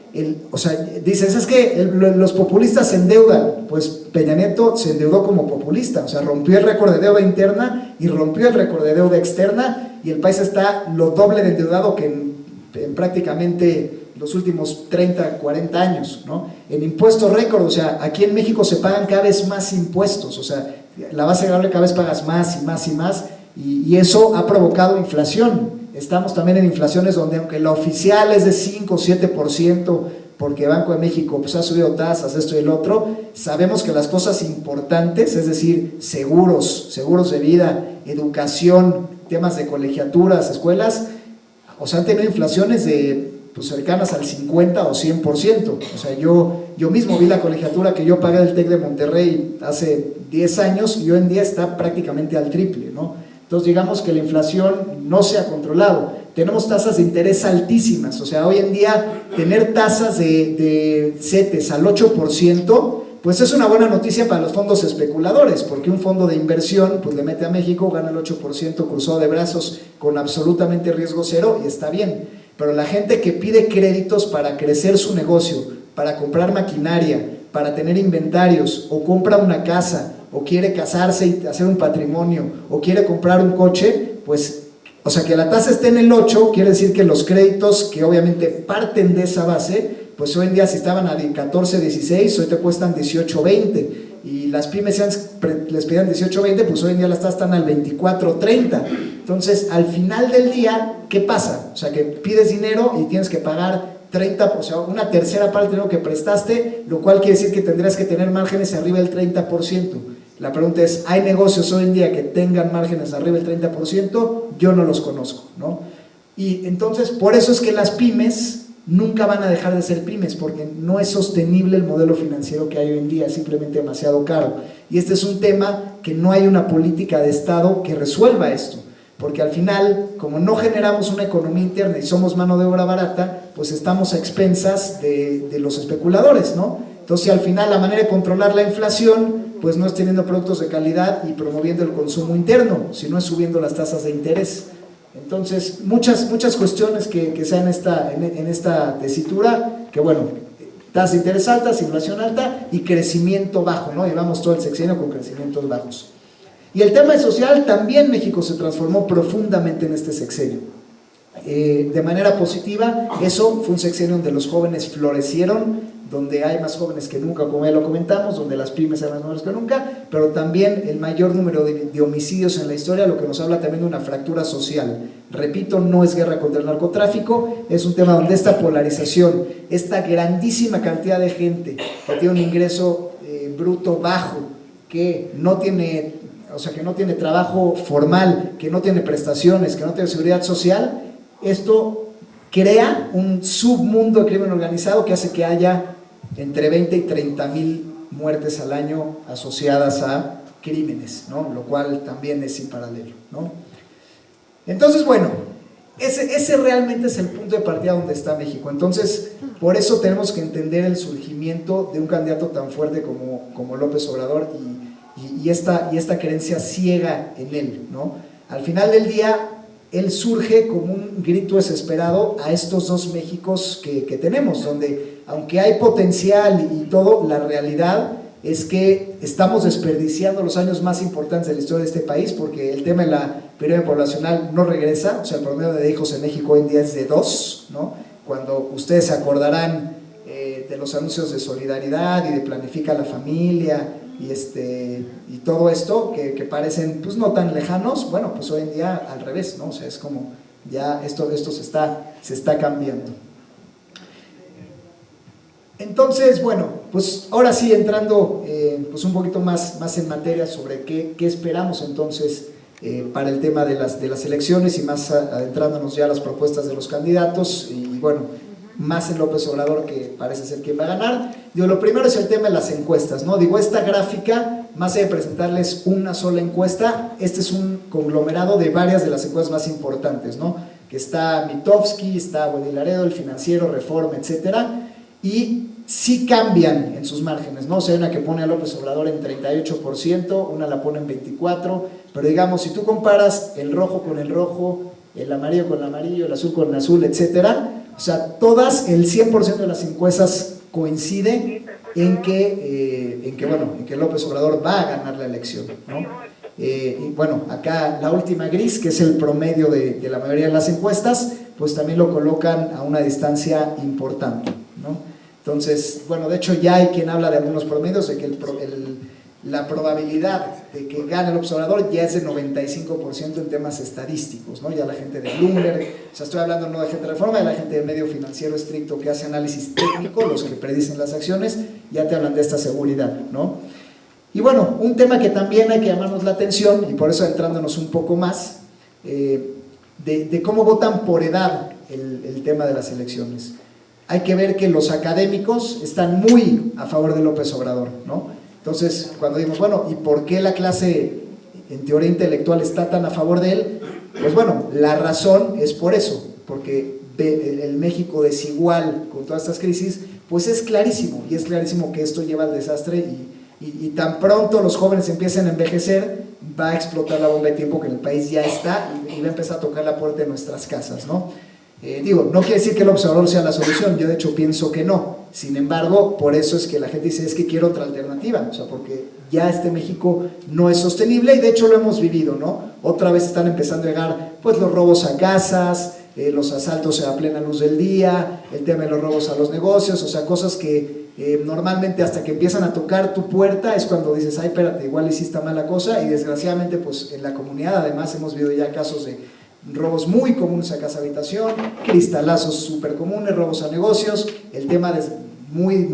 O sea, dices, es que los populistas se endeudan. Pues Peña Nieto se endeudó como populista, o sea, rompió el récord de deuda interna y rompió el récord de deuda externa, y el país está lo doble de endeudado que en prácticamente los últimos 30, 40 años, ¿no? En impuestos récord, o sea, aquí en México se pagan cada vez más impuestos, o sea, la base agregable cada vez pagas más y más y más, y eso ha provocado inflación. Estamos también en inflaciones donde, aunque la oficial es de 5 o 7%, porque Banco de México pues ha subido tasas, esto y el otro, sabemos que las cosas importantes, es decir, seguros de vida, educación, temas de colegiaturas, escuelas, o sea, han tenido inflaciones de pues cercanas al 50 o 100%. O sea, yo mismo vi la colegiatura que yo pagué del TEC de Monterrey hace 10 años y hoy en día está prácticamente al triple, ¿no? Entonces digamos que la inflación no se ha controlado. Tenemos tasas de interés altísimas, o sea, hoy en día tener tasas de CETES al 8%, pues es una buena noticia para los fondos especuladores, porque un fondo de inversión pues le mete a México, gana el 8% cruzado de brazos con absolutamente riesgo cero y está bien. Pero la gente que pide créditos para crecer su negocio, para comprar maquinaria, para tener inventarios, o compra una casa, o quiere casarse y hacer un patrimonio, o quiere comprar un coche, pues, o sea, que la tasa esté en el 8, quiere decir que los créditos que obviamente parten de esa base, pues hoy en día si estaban a 14, 16, hoy te cuestan 18, 20, y las pymes les pedían 18, 20, pues hoy en día las tasas están al 24, 30. Entonces, al final del día, ¿qué pasa? O sea, que pides dinero y tienes que pagar 30, o sea, una tercera parte de lo que prestaste, lo cual quiere decir que tendrás que tener márgenes arriba del 30%. La pregunta es, ¿hay negocios hoy en día que tengan márgenes arriba del 30%? Yo no los conozco, ¿no? Y entonces, por eso es que las pymes nunca van a dejar de ser pymes, porque no es sostenible el modelo financiero que hay hoy en día, es simplemente demasiado caro. Y este es un tema que no hay una política de Estado que resuelva esto, porque al final, como no generamos una economía interna y somos mano de obra barata, pues estamos a expensas de los especuladores, ¿no? Entonces, al final, la manera de controlar la inflación, pues no es teniendo productos de calidad y promoviendo el consumo interno, sino es subiendo las tasas de interés. Entonces, muchas cuestiones que se dan en esta tesitura, que bueno, tasas de interés altas, inflación alta y crecimiento bajo, ¿no? Llevamos todo el sexenio con crecimientos bajos. Y el tema social, también México se transformó profundamente en este sexenio. De manera positiva, eso fue un sexenio donde los jóvenes florecieron, donde hay más jóvenes que nunca, como ya lo comentamos, donde las pymes hay más jóvenes que nunca, pero también el mayor número de homicidios en la historia, lo que nos habla también de una fractura social. Repito, no es guerra contra el narcotráfico, es un tema donde esta polarización, esta grandísima cantidad de gente que tiene un ingreso bruto bajo, que no tiene, o sea, que no tiene trabajo formal, que no tiene prestaciones, que no tiene seguridad social, esto crea un submundo de crimen organizado que hace que haya entre 20 y 30 mil muertes al año asociadas a crímenes, ¿no? Lo cual también es sin paralelo, ¿no? Entonces, bueno, ese realmente es el punto de partida donde está México. Entonces, por eso tenemos que entender el surgimiento de un candidato tan fuerte como López Obrador y esta creencia ciega en él, ¿no? Al final del día, él surge como un grito desesperado a estos dos Méxicos que tenemos, donde aunque hay potencial y todo, la realidad es que estamos desperdiciando los años más importantes de la historia de este país, porque el tema de la pirámide poblacional no regresa. O sea, el promedio de hijos en México hoy en día es de 2, ¿no? Cuando ustedes se acordarán de los anuncios de solidaridad y de planifica la familia y todo esto que parecen pues no tan lejanos, bueno, pues hoy en día al revés, ¿no? O sea, es como ya esto se está cambiando. Entonces, bueno, pues ahora sí entrando pues un poquito más en materia sobre qué esperamos entonces para el tema de las elecciones y más adentrándonos ya a las propuestas de los candidatos y bueno, más en López Obrador, que parece ser quien va a ganar. Digo, lo primero es el tema de las encuestas, ¿no? Digo, esta gráfica, más allá de presentarles una sola encuesta, este es un conglomerado de varias de las encuestas más importantes, ¿no? Que está Mitofsky, está Wendy Laredo, El Financiero, Reforma, etcétera, y sí cambian en sus márgenes, ¿no? O sea, hay una que pone a López Obrador en 38%, una la pone en 24%, pero digamos, si tú comparas el rojo con el rojo, el amarillo con el amarillo, el azul con el azul, etcétera, o sea, todas, el 100% de las encuestas coinciden en que López Obrador va a ganar la elección, ¿no? Y bueno, acá la última gris, que es el promedio de la mayoría de las encuestas, pues también lo colocan a una distancia importante, ¿no? Entonces, bueno, de hecho ya hay quien habla de algunos promedios, de que la probabilidad de que gane el observador ya es de 95% en temas estadísticos, ¿no? Ya la gente de Bloomberg, o sea, estoy hablando no de gente de Reforma, de la gente del medio financiero estricto que hace análisis técnico, los que predicen las acciones, ya te hablan de esta seguridad, ¿no? Y bueno, un tema que también hay que llamarnos la atención, y por eso entrándonos un poco más, de cómo votan por edad el tema de las elecciones. Hay que ver que los académicos están muy a favor de López Obrador, ¿no? Entonces, cuando decimos, bueno, ¿y por qué la clase en teoría intelectual está tan a favor de él? Pues bueno, la razón es por eso, porque el México desigual con todas estas crisis, pues es clarísimo, y es clarísimo que esto lleva al desastre y tan pronto los jóvenes empiecen a envejecer, va a explotar la bomba de tiempo que en el país ya está y va a empezar a tocar la puerta de nuestras casas, ¿no? No quiere decir que el observador sea la solución, yo de hecho pienso que no. Sin embargo, por eso es que la gente dice, es que quiero otra alternativa, o sea, porque ya este México no es sostenible y de hecho lo hemos vivido, ¿no? Otra vez están empezando a llegar pues los robos a casas, los asaltos a plena luz del día, el tema de los robos a los negocios, o sea, cosas que normalmente hasta que empiezan a tocar tu puerta es cuando dices, ay, espérate, igual hiciste mala cosa, y desgraciadamente pues en la comunidad además hemos visto ya casos de robos muy comunes a casa habitación, cristalazos súper comunes, robos a negocios, el tema muy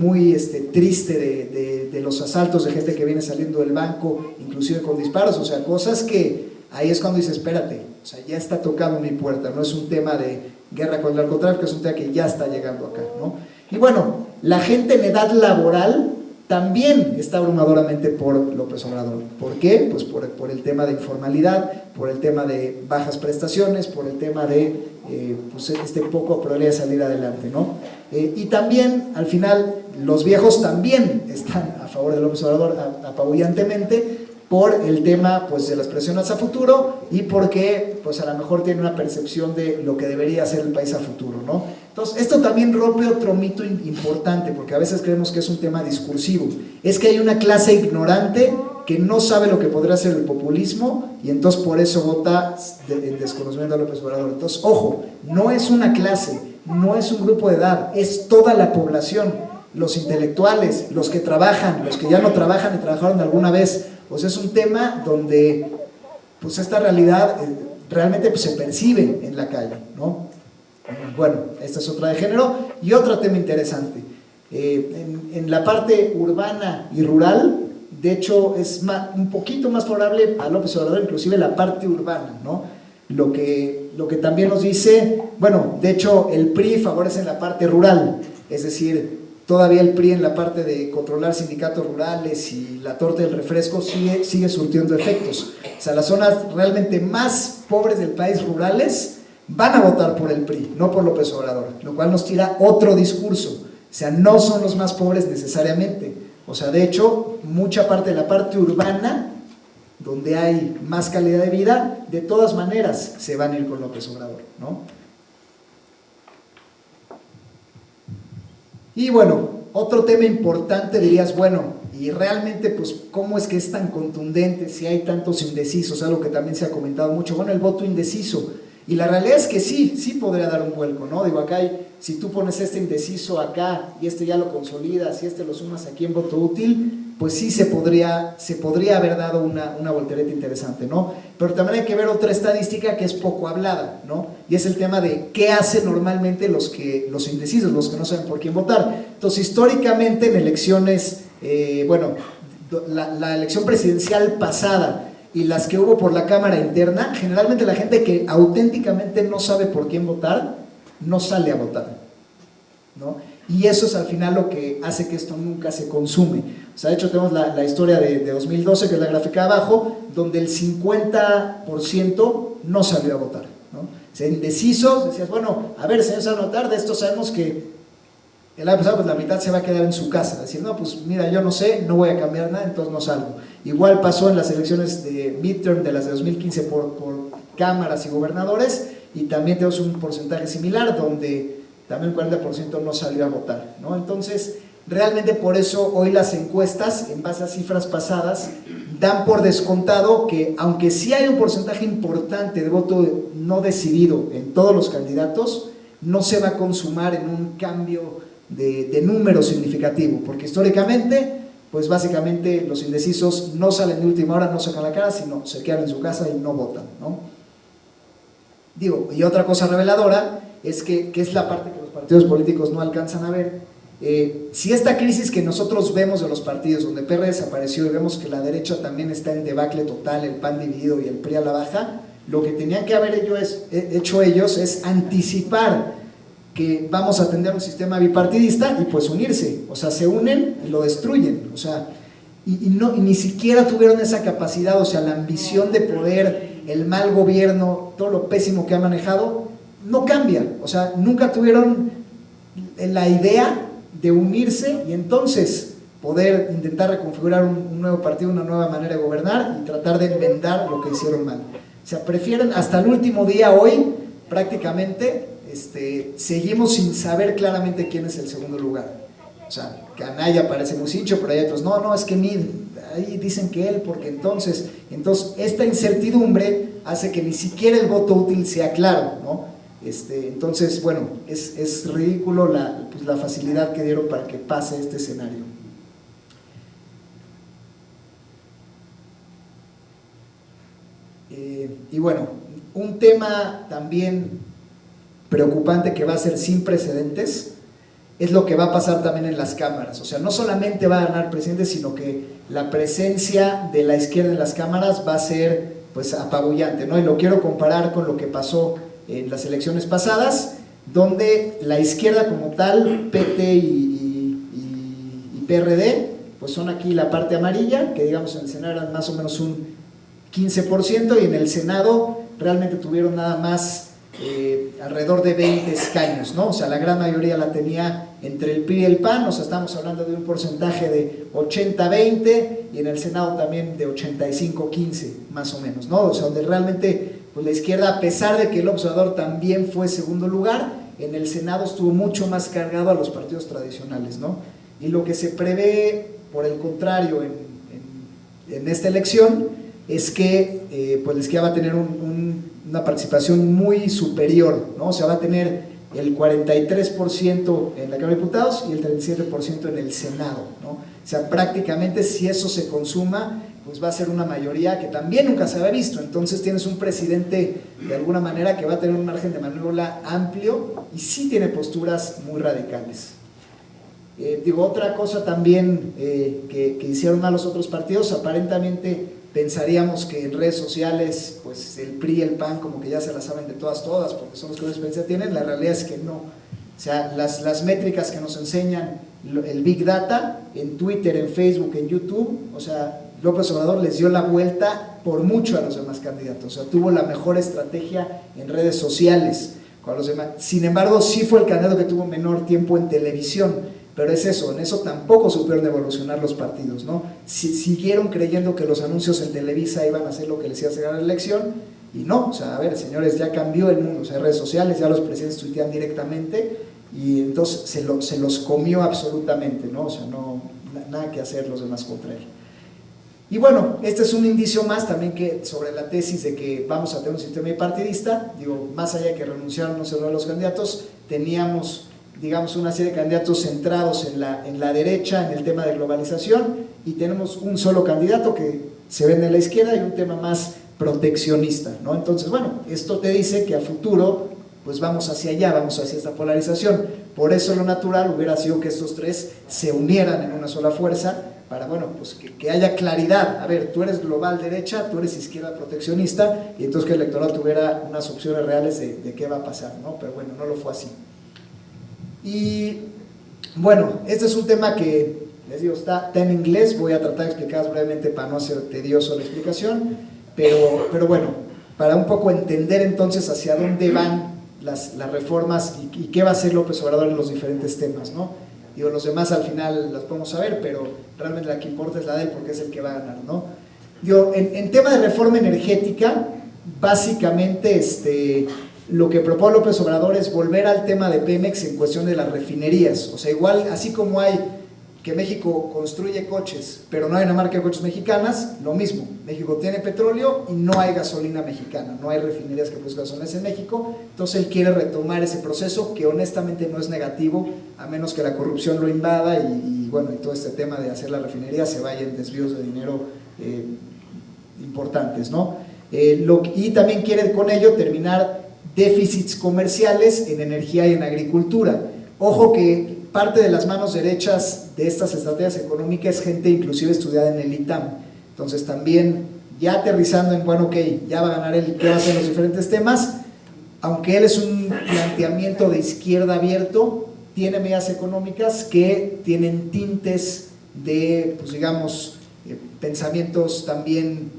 triste de los asaltos de gente que viene saliendo del banco, inclusive con disparos, o sea, cosas que ahí es cuando dices, espérate, o sea, ya está tocando mi puerta, no es un tema de guerra con el narcotráfico, es un tema que ya está llegando acá, ¿no? Y bueno, la gente en edad laboral también está abrumadoramente por López Obrador. ¿Por qué? Pues por el tema de informalidad, por el tema de bajas prestaciones, por el tema de poco probabilidad de salir adelante, ¿no? Y también, al final, los viejos también están a favor de López Obrador apabullantemente por el tema pues, de las presiones a futuro y porque pues, a lo mejor tiene una percepción de lo que debería ser el país a futuro, ¿no? Entonces, esto también rompe otro mito importante, porque a veces creemos que es un tema discursivo. Es que hay una clase ignorante que no sabe lo que podría ser el populismo y entonces por eso vota en desconocimiento a López Obrador. Entonces, ojo, no es una clase, no es un grupo de edad, es toda la población, los intelectuales, los que trabajan, los que ya no trabajan y trabajaron alguna vez. Pues es un tema donde pues esta realidad realmente pues, se percibe en la calle, ¿no? Bueno, esta es otra de género. Y otro tema interesante, en la parte urbana y rural, de hecho es un poquito más favorable a López Obrador, inclusive la parte urbana, ¿no? Lo que también nos dice, bueno, de hecho el PRI favorece en la parte rural, es decir, todavía el PRI en la parte de controlar sindicatos rurales y la torta del refresco sigue surtiendo efectos. O sea, las zonas realmente más pobres del país rurales van a votar por el PRI, no por López Obrador, lo cual nos tira otro discurso. O sea, no son los más pobres necesariamente. O sea, de hecho, mucha parte de la parte urbana, donde hay más calidad de vida, de todas maneras se van a ir con López Obrador, ¿no? Y bueno, otro tema importante dirías, bueno, y realmente pues cómo es que es tan contundente si hay tantos indecisos, algo que también se ha comentado mucho, bueno, el voto indeciso. Y la realidad es que sí podría dar un vuelco, ¿no? Digo, acá si tú pones este indeciso acá y este ya lo consolidas y este lo sumas aquí en voto útil, pues sí se podría haber dado una voltereta interesante, ¿no? Pero también hay que ver otra estadística que es poco hablada, ¿no? Y es el tema de qué hacen normalmente los indecisos, los que no saben por quién votar. Entonces, históricamente en elecciones, la elección presidencial pasada y las que hubo por la Cámara Interna, generalmente la gente que auténticamente no sabe por quién votar, no sale a votar, ¿no? Y eso es al final lo que hace que esto nunca se consume. O sea, de hecho tenemos la historia de 2012, que es la gráfica de abajo, donde el 50% no salió a votar, ¿no? O sea, indecisos, decías, bueno, a ver, señor, se va a notar, de esto sabemos que el año pasado pues la mitad se va a quedar en su casa, decir, no, pues mira, yo no sé, no voy a cambiar nada, entonces no salgo. Igual pasó en las elecciones de midterm de las de 2015 por cámaras y gobernadores, y también tenemos un porcentaje similar donde también un 40% no salió a votar, ¿no? Entonces, realmente por eso hoy las encuestas, en base a cifras pasadas, dan por descontado que aunque sí hay un porcentaje importante de voto no decidido en todos los candidatos, no se va a consumar en un cambio de número significativo, porque históricamente, pues básicamente los indecisos no salen de última hora, no sacan la cara, sino se quedan en su casa y no votan, ¿no? Digo, y otra cosa reveladora es que es la parte que los partidos políticos no alcanzan a ver. Si esta crisis que nosotros vemos de los partidos, donde PR desapareció y vemos que la derecha también está en debacle total, el PAN dividido y el PRI a la baja, lo que tenían que haber hecho ellos es anticipar que vamos a tener un sistema bipartidista y pues unirse, o sea, se unen y lo destruyen, o sea, y ni siquiera tuvieron esa capacidad, o sea, la ambición de poder, el mal gobierno, todo lo pésimo que ha manejado, no cambia, o sea, nunca tuvieron la idea de unirse y entonces poder intentar reconfigurar un nuevo partido, una nueva manera de gobernar y tratar de enmendar lo que hicieron mal. O sea, prefieren hasta el último día hoy, prácticamente, seguimos sin saber claramente quién es el segundo lugar. O sea, Anaya parece muy hincho, pero hay otros, no, es que ahí dicen que él, porque entonces esta incertidumbre hace que ni siquiera el voto útil sea claro, ¿no? Entonces, bueno, es ridículo la facilidad que dieron para que pase este escenario. Y bueno, un tema también preocupante que va a ser sin precedentes es lo que va a pasar también en las cámaras. O sea, no solamente va a ganar el presidente, sino que la presencia de la izquierda en las cámaras va a ser pues apabullante, ¿no? Y lo quiero comparar con lo que pasó en las elecciones pasadas, donde la izquierda como tal, PT y PRD, pues son aquí la parte amarilla, que digamos en el Senado eran más o menos un 15%, y en el Senado realmente tuvieron nada más alrededor de 20 escaños, ¿no? O sea, la gran mayoría la tenía entre el PRI y el PAN, o sea, estamos hablando de un porcentaje de 80-20, y en el Senado también de 85-15, más o menos, ¿no? O sea, donde realmente pues la izquierda, a pesar de que el observador también fue segundo lugar, en el Senado estuvo mucho más cargado a los partidos tradicionales, ¿no? Y lo que se prevé, por el contrario, en esta elección, es que pues la izquierda va a tener una participación muy superior, ¿no? O sea, va a tener el 43% en la Cámara de Diputados y el 37% en el Senado, ¿no? O sea, prácticamente si eso se consuma, pues va a ser una mayoría que también nunca se había visto. Entonces tienes un presidente de alguna manera que va a tener un margen de maniobra amplio y sí tiene posturas muy radicales. Otra cosa también que hicieron mal los otros partidos, aparentemente pensaríamos que en redes sociales pues el PRI y el PAN como que ya se las saben de todas porque son los que más experiencia tienen. La realidad es que no. O sea, las métricas que nos enseñan el Big Data en Twitter, en Facebook, en YouTube, o sea, López Obrador les dio la vuelta por mucho a los demás candidatos. O sea, tuvo la mejor estrategia en redes sociales con los demás. Sin embargo, sí fue el candidato que tuvo menor tiempo en televisión. Pero es eso, en eso tampoco supieron evolucionar los partidos, ¿no? Siguieron creyendo que los anuncios en Televisa iban a hacer lo que les iba a hacer la elección, y no. O sea, a ver, señores, ya cambió el mundo. O sea, redes sociales, ya los presidentes tuitean directamente, y entonces se los comió absolutamente, ¿no? O sea, nada que hacer los demás contra él. Y bueno, este es un indicio más también que sobre la tesis de que vamos a tener un sistema bipartidista. Más allá de que renunciaron no solo a los candidatos, teníamos, digamos, una serie de candidatos centrados en la derecha, en el tema de globalización, y tenemos un solo candidato que se vende en la izquierda y un tema más proteccionista, ¿no? Entonces, bueno, esto te dice que a futuro pues vamos hacia allá, vamos hacia esta polarización. Por eso lo natural hubiera sido que estos tres se unieran en una sola fuerza para, bueno, pues que haya claridad. A ver, tú eres global derecha, tú eres izquierda proteccionista, y entonces que el electorado tuviera unas opciones reales de qué va a pasar, ¿no? Pero bueno, no lo fue así. Y bueno, este es un tema que, les digo, está en inglés. Voy a tratar de explicar brevemente para no hacer tedioso la explicación, pero bueno, para un poco entender entonces hacia dónde van las reformas y qué va a hacer López Obrador en los diferentes temas, ¿no? Los demás al final las podemos saber, pero realmente la que importa es la de él, porque es el que va a ganar, ¿no? En tema de reforma energética, básicamente lo que propone López Obrador es volver al tema de Pemex en cuestión de las refinerías. O sea, igual, así como hay que México construye coches, pero no hay una marca de coches mexicanas, lo mismo. México tiene petróleo y no hay gasolina mexicana, no hay refinerías que produzcan gasolina en México. Entonces él quiere retomar ese proceso, que honestamente no es negativo, a menos que la corrupción lo invada y bueno, y todo este tema de hacer la refinería se vaya en desvíos de dinero importantes, ¿no? Y también quiere con ello terminar déficits comerciales en energía y en agricultura. Ojo que parte de las manos derechas de estas estrategias económicas es gente inclusive estudiada en el ITAM. Entonces también ya aterrizando en, bueno, ok, ya va a ganar él, ¿qué va a hacer en los diferentes temas? Aunque él es un planteamiento de izquierda abierto, tiene medidas económicas que tienen tintes de, pues digamos, pensamientos también,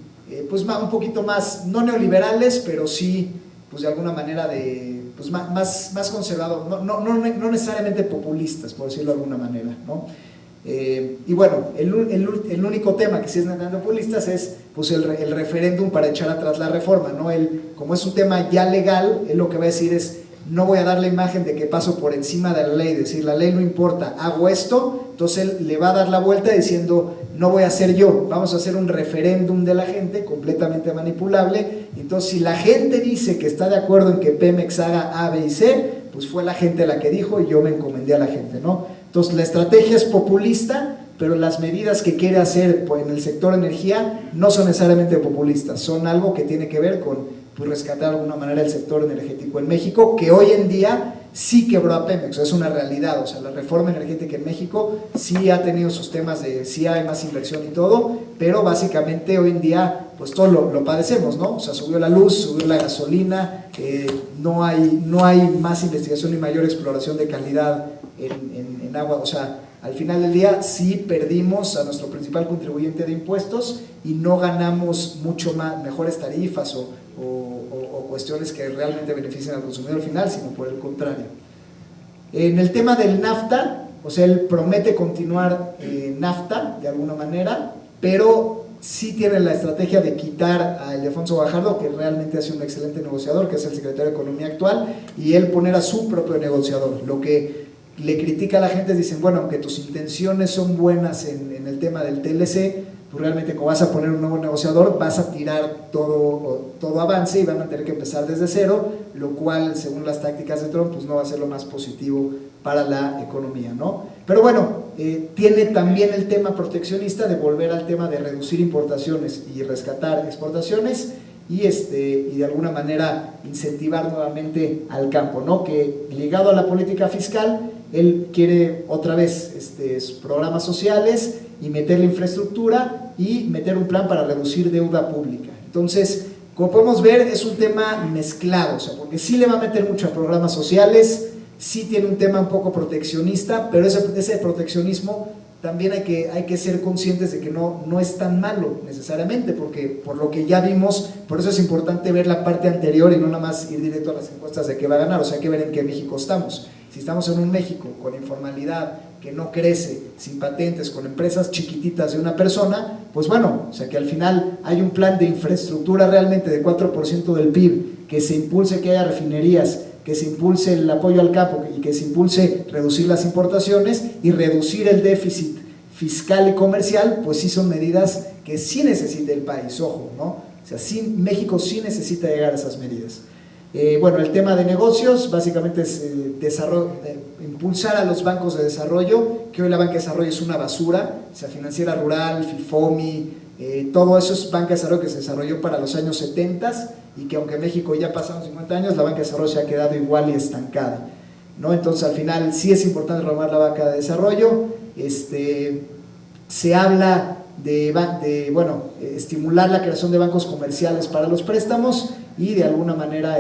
pues un poquito más, no neoliberales, pero sí, pues de alguna manera de pues más conservador, no necesariamente populistas, por decirlo de alguna manera, ¿no? Y bueno, el único tema que sí es netamente populistas es pues el referéndum para echar atrás la reforma, ¿no? Como es un tema ya legal, él lo que va a decir es: no voy a dar la imagen de que paso por encima de la ley, decir la ley no importa, hago esto. Entonces él le va a dar la vuelta diciendo: no voy a ser yo, vamos a hacer un referéndum de la gente completamente manipulable. Entonces si la gente dice que está de acuerdo en que Pemex haga A, B y C, pues fue la gente la que dijo y yo me encomendé a la gente, ¿no? Entonces la estrategia es populista, pero las medidas que quiere hacer en el sector energía no son necesariamente populistas, son algo que tiene que ver con pues, rescatar de alguna manera el sector energético en México, que hoy en día sí quebró a Pemex, es una realidad. O sea, la reforma energética en México sí ha tenido sus temas de sí hay más inversión y todo, pero básicamente hoy en día pues todo lo padecemos, ¿no? O sea, subió la luz, subió la gasolina, no hay más investigación ni mayor exploración de calidad en agua. O sea, al final del día sí perdimos a nuestro principal contribuyente de impuestos y no ganamos mucho más, mejores tarifas o cuestiones que realmente beneficien al consumidor final, sino por el contrario. En el tema del NAFTA, o sea, él promete continuar NAFTA de alguna manera, pero sí tiene la estrategia de quitar a Ildefonso Guajardo, que realmente ha sido un excelente negociador, que es el secretario de Economía actual, y él poner a su propio negociador. Lo que le critica a la gente, dicen: bueno, aunque tus intenciones son buenas en el tema del TLC, pues realmente como vas a poner un nuevo negociador, vas a tirar todo avance y van a tener que empezar desde cero, lo cual, según las tácticas de Trump, pues no va a ser lo más positivo para la economía, ¿no? Pero bueno, tiene también el tema proteccionista de volver al tema de reducir importaciones y rescatar exportaciones y de alguna manera incentivar nuevamente al campo, ¿no? Que ligado a la política fiscal, él quiere otra vez programas sociales y meter la infraestructura y meter un plan para reducir deuda pública. Entonces, como podemos ver, es un tema mezclado, o sea, porque sí le va a meter mucho a programas sociales, sí tiene un tema un poco proteccionista, pero ese proteccionismo también hay que ser conscientes de que no es tan malo necesariamente, porque por lo que ya vimos, por eso es importante ver la parte anterior y no nada más ir directo a las encuestas de qué va a ganar. O sea, hay que ver en qué México estamos. Si estamos en un México con informalidad, que no crece, sin patentes, con empresas chiquititas de una persona, pues bueno, o sea que al final hay un plan de infraestructura realmente de 4% del PIB, que se impulse que haya refinerías, que se impulse el apoyo al campo y que se impulse reducir las importaciones y reducir el déficit fiscal y comercial, pues sí son medidas que sí necesita el país, ojo, ¿no? O sea, sí, México sí necesita llegar a esas medidas. Bueno, el tema de negocios básicamente es impulsar a los bancos de desarrollo, que hoy la banca de desarrollo es una basura, o sea, Financiera Rural, FIFOMI, todo eso es banca de desarrollo que se desarrolló para los años 70 y que aunque México ya pasaron 50 años, la banca de desarrollo se ha quedado igual y estancada, ¿no? Entonces al final sí es importante retomar la banca de desarrollo. Se habla de estimular la creación de bancos comerciales para los préstamos y de alguna manera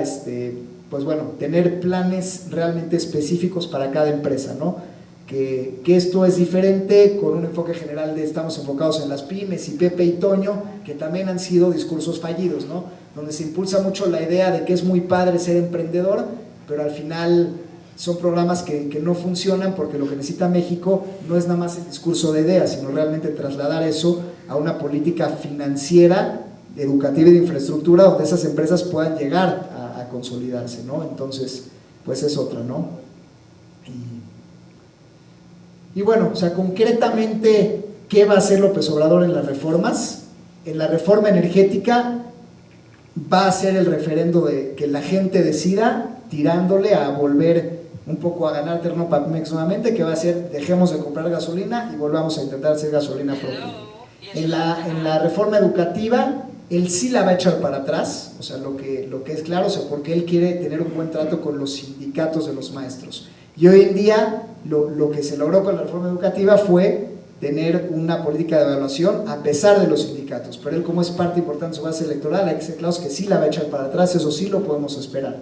pues bueno, tener planes realmente específicos para cada empresa, ¿no? Que esto es diferente con un enfoque general de estamos enfocados en las pymes y Pepe y Toño, que también han sido discursos fallidos, ¿no? Donde se impulsa mucho la idea de que es muy padre ser emprendedor, pero al final son programas que no funcionan porque lo que necesita México no es nada más el discurso de ideas, sino realmente trasladar eso a una política financiera, educativa y de infraestructura donde esas empresas puedan llegar a consolidarse, ¿no? Entonces, pues es otra, ¿no? Y bueno, o sea, concretamente, ¿qué va a hacer López Obrador en las reformas? En la reforma energética va a ser el referendo de que la gente decida, tirándole a volver un poco a ganar terreno para Pemex nuevamente, que va a ser dejemos de comprar gasolina y volvamos a intentar hacer gasolina propia. En la reforma educativa, él sí la va a echar para atrás, o sea, lo que es claro, o sea, porque él quiere tener un buen trato con los sindicatos de los maestros. Y hoy en día lo que se logró con la reforma educativa fue tener una política de evaluación a pesar de los sindicatos, pero él, como es parte importante de su base electoral, hay que ser claros que sí la va a echar para atrás, eso sí lo podemos esperar.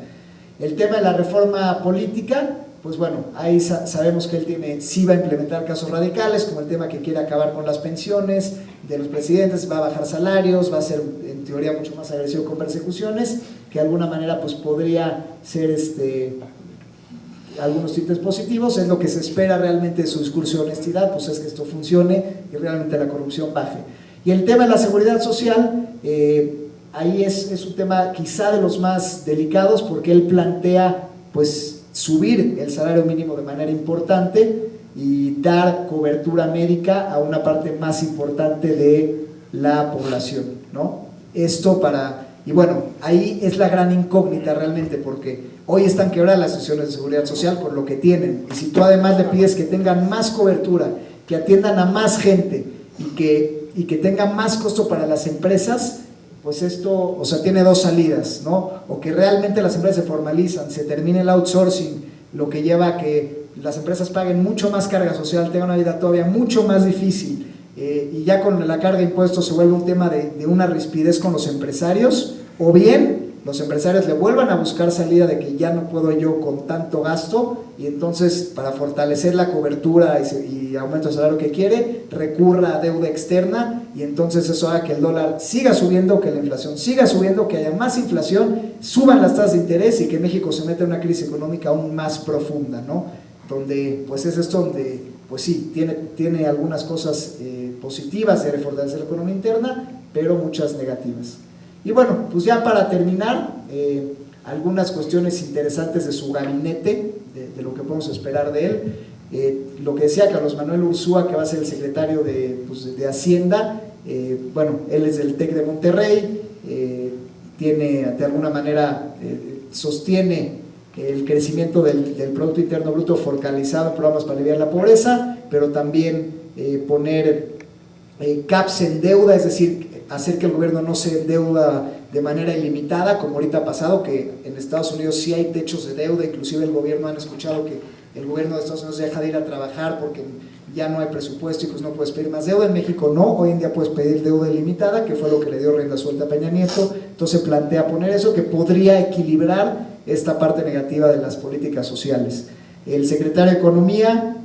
El tema de la reforma política, pues bueno, ahí sabemos que él sí va a implementar casos radicales, como el tema que quiere acabar con las pensiones de los presidentes, va a bajar salarios, va a ser en teoría mucho más agresivo con persecuciones, que de alguna manera pues podría ser algunos tintes positivos. Es lo que se espera realmente de su discurso de honestidad, pues es que esto funcione y realmente la corrupción baje. Y el tema de la seguridad social, ahí es un tema quizá de los más delicados, porque él plantea pues subir el salario mínimo de manera importante y dar cobertura médica a una parte más importante de la población, ¿no? Esto y bueno, ahí es la gran incógnita realmente, porque hoy están quebradas las instituciones de seguridad social con lo que tienen, y si tú además le pides que tengan más cobertura, que atiendan a más gente y que tengan más costo para las empresas, pues esto, o sea, tiene dos salidas, ¿no? O que realmente las empresas se formalizan, se termine el outsourcing, lo que lleva a que las empresas paguen mucho más carga social, tengan una vida todavía mucho más difícil, y ya con la carga de impuestos se vuelve un tema de una rispidez con los empresarios, o bien los empresarios le vuelvan a buscar salida de que ya no puedo yo con tanto gasto, y entonces para fortalecer la cobertura y aumento de salario que quiere, recurra a deuda externa, y entonces eso haga que el dólar siga subiendo, que la inflación siga subiendo, que haya más inflación, suban las tasas de interés y que México se meta en una crisis económica aún más profunda, ¿no? Donde pues es esto donde pues sí, tiene algunas cosas positivas de fortalecer la economía interna, pero muchas negativas. Y bueno, pues ya para terminar, algunas cuestiones interesantes de su gabinete, de lo que podemos esperar de él. Lo que decía Carlos Manuel Ursúa, que va a ser el secretario de Hacienda, bueno, él es del TEC de Monterrey, tiene de alguna manera, sostiene el crecimiento del Producto Interno Bruto focalizado en programas para aliviar la pobreza, pero también poner caps en deuda, es decir, hacer que el gobierno no se endeuda de manera ilimitada, como ahorita ha pasado, que en Estados Unidos sí hay techos de deuda, inclusive el gobierno, han escuchado que el gobierno de Estados Unidos deja de ir a trabajar porque ya no hay presupuesto y pues no puedes pedir más deuda. En México no, hoy en día puedes pedir deuda ilimitada, que fue lo que le dio rienda suelta a Peña Nieto. Entonces plantea poner eso, que podría equilibrar esta parte negativa de las políticas sociales. El secretario de Economía,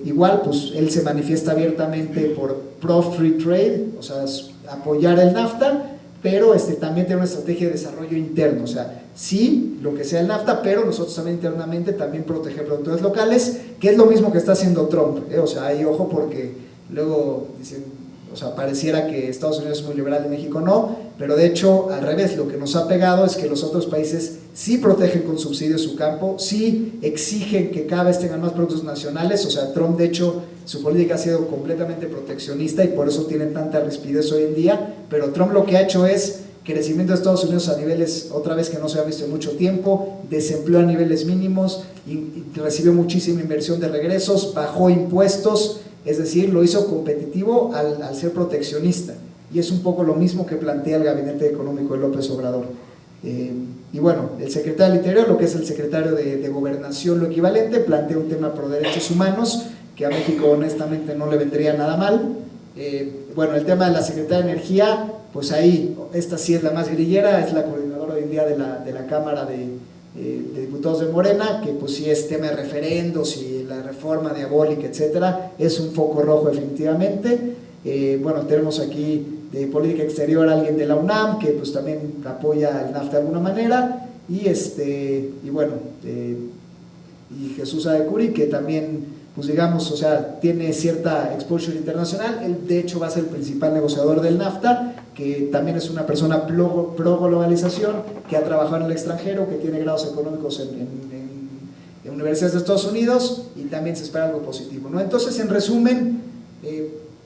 igual, pues él se manifiesta abiertamente por pro-free trade, o sea, apoyar el NAFTA, pero también tiene una estrategia de desarrollo interno, o sea, sí, lo que sea el NAFTA, pero nosotros también internamente también proteger productores locales, que es lo mismo que está haciendo Trump, o sea, ahí ojo, porque luego dicen, o sea, pareciera que Estados Unidos es muy liberal y México no, pero de hecho, al revés, lo que nos ha pegado es que los otros países sí protegen con subsidios su campo, sí exigen que cada vez tengan más productos nacionales, o sea, Trump de hecho, su política ha sido completamente proteccionista y por eso tiene tanta rispidez hoy en día, pero Trump lo que ha hecho es crecimiento de Estados Unidos a niveles, otra vez que no se ha visto en mucho tiempo, desempleo a niveles mínimos, y recibió muchísima inversión de regresos, bajó impuestos, es decir, lo hizo competitivo al ser proteccionista, y es un poco lo mismo que plantea el gabinete económico de López Obrador. Y bueno, el secretario del Interior, lo que es el secretario de Gobernación, lo equivalente, plantea un tema pro derechos humanos, que a México honestamente no le vendría nada mal. Bueno, el tema de la Secretaría de Energía, pues ahí, esta sí es la más grillera, es la coordinadora hoy en día de la Cámara de Diputados de Morena, que pues sí es tema de referendos y la reforma diabólica, etcétera, es un foco rojo definitivamente. Bueno, tenemos aquí de política exterior a alguien de la UNAM, que pues también apoya el NAFTA de alguna manera, y bueno, y Jesús Adecuri, que también, pues digamos, o sea, tiene cierta exposure internacional. Él de hecho va a ser el principal negociador del NAFTA, que también es una persona pro globalización, que ha trabajado en el extranjero, que tiene grados económicos en universidades de Estados Unidos, y también se espera algo positivo, ¿no? Entonces, en resumen,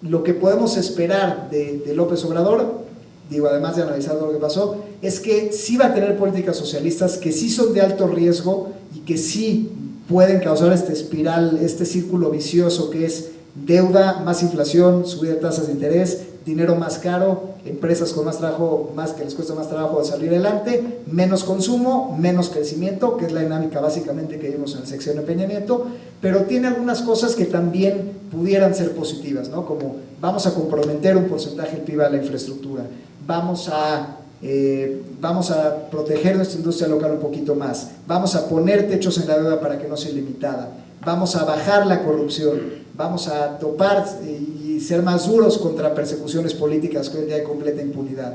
lo que podemos esperar de López Obrador, digo, además de analizar lo que pasó, es que sí va a tener políticas socialistas que sí son de alto riesgo y que sí pueden causar esta espiral, este círculo vicioso que es deuda, más inflación, subida de tasas de interés, dinero más caro, empresas con más trabajo, más que les cuesta más trabajo de salir adelante, menos consumo, menos crecimiento, que es la dinámica básicamente que vimos en el sexenio de Peña Nieto, pero tiene algunas cosas que también pudieran ser positivas, ¿no? Como vamos a comprometer un porcentaje del PIB a la infraestructura, vamos a proteger nuestra industria local un poquito más, vamos a poner techos en la deuda para que no sea ilimitada, vamos a bajar la corrupción, vamos a topar y ser más duros contra persecuciones políticas que hoy en día hay completa impunidad.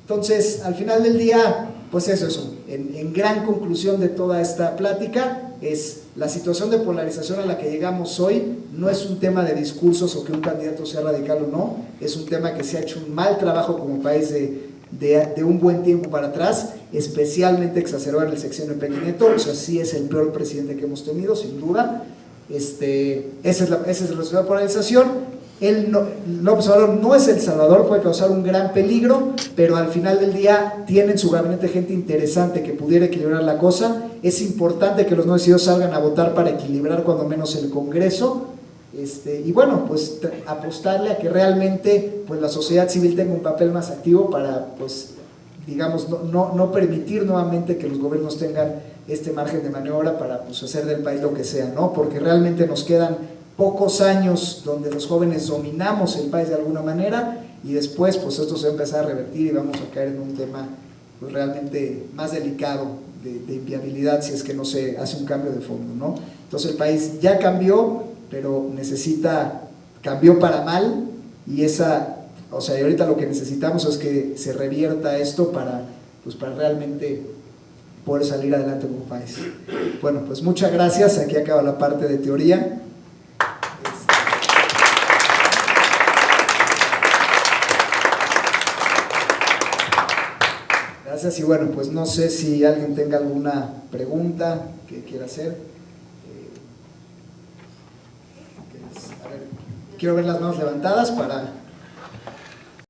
Entonces, al final del día, pues eso, en gran conclusión de toda esta plática, es la situación de polarización a la que llegamos hoy no es un tema de discursos o que un candidato sea radical o no, es un tema que se ha hecho un mal trabajo como país de un buen tiempo para atrás, especialmente exacerbado en el sexenio de Peña Nieto. O sea, sí es el peor presidente que hemos tenido, sin duda. Esa es la situación de polarización. López Obrador no es El Salvador, puede causar un gran peligro, pero al final del día tiene en su gabinete gente interesante que pudiera equilibrar la cosa. Es importante que los no decididos salgan a votar para equilibrar cuando menos el Congreso, y bueno, pues apostarle a que realmente pues la sociedad civil tenga un papel más activo para, pues digamos, no permitir nuevamente que los gobiernos tengan este margen de maniobra para pues hacer del país lo que sea, ¿no? Porque realmente nos quedan pocos años donde los jóvenes dominamos el país de alguna manera, y después pues esto se va a empezar a revertir y vamos a caer en un tema pues realmente más delicado de inviabilidad si es que no se hace un cambio de fondo, ¿no? Entonces el país ya cambió, pero cambió para mal, y ahorita lo que necesitamos es que se revierta esto para realmente poder salir adelante como país. Bueno, pues muchas gracias, aquí acaba la parte de teoría. Gracias, y bueno, pues no sé si alguien tenga alguna pregunta que quiera hacer. A ver, quiero ver las manos levantadas para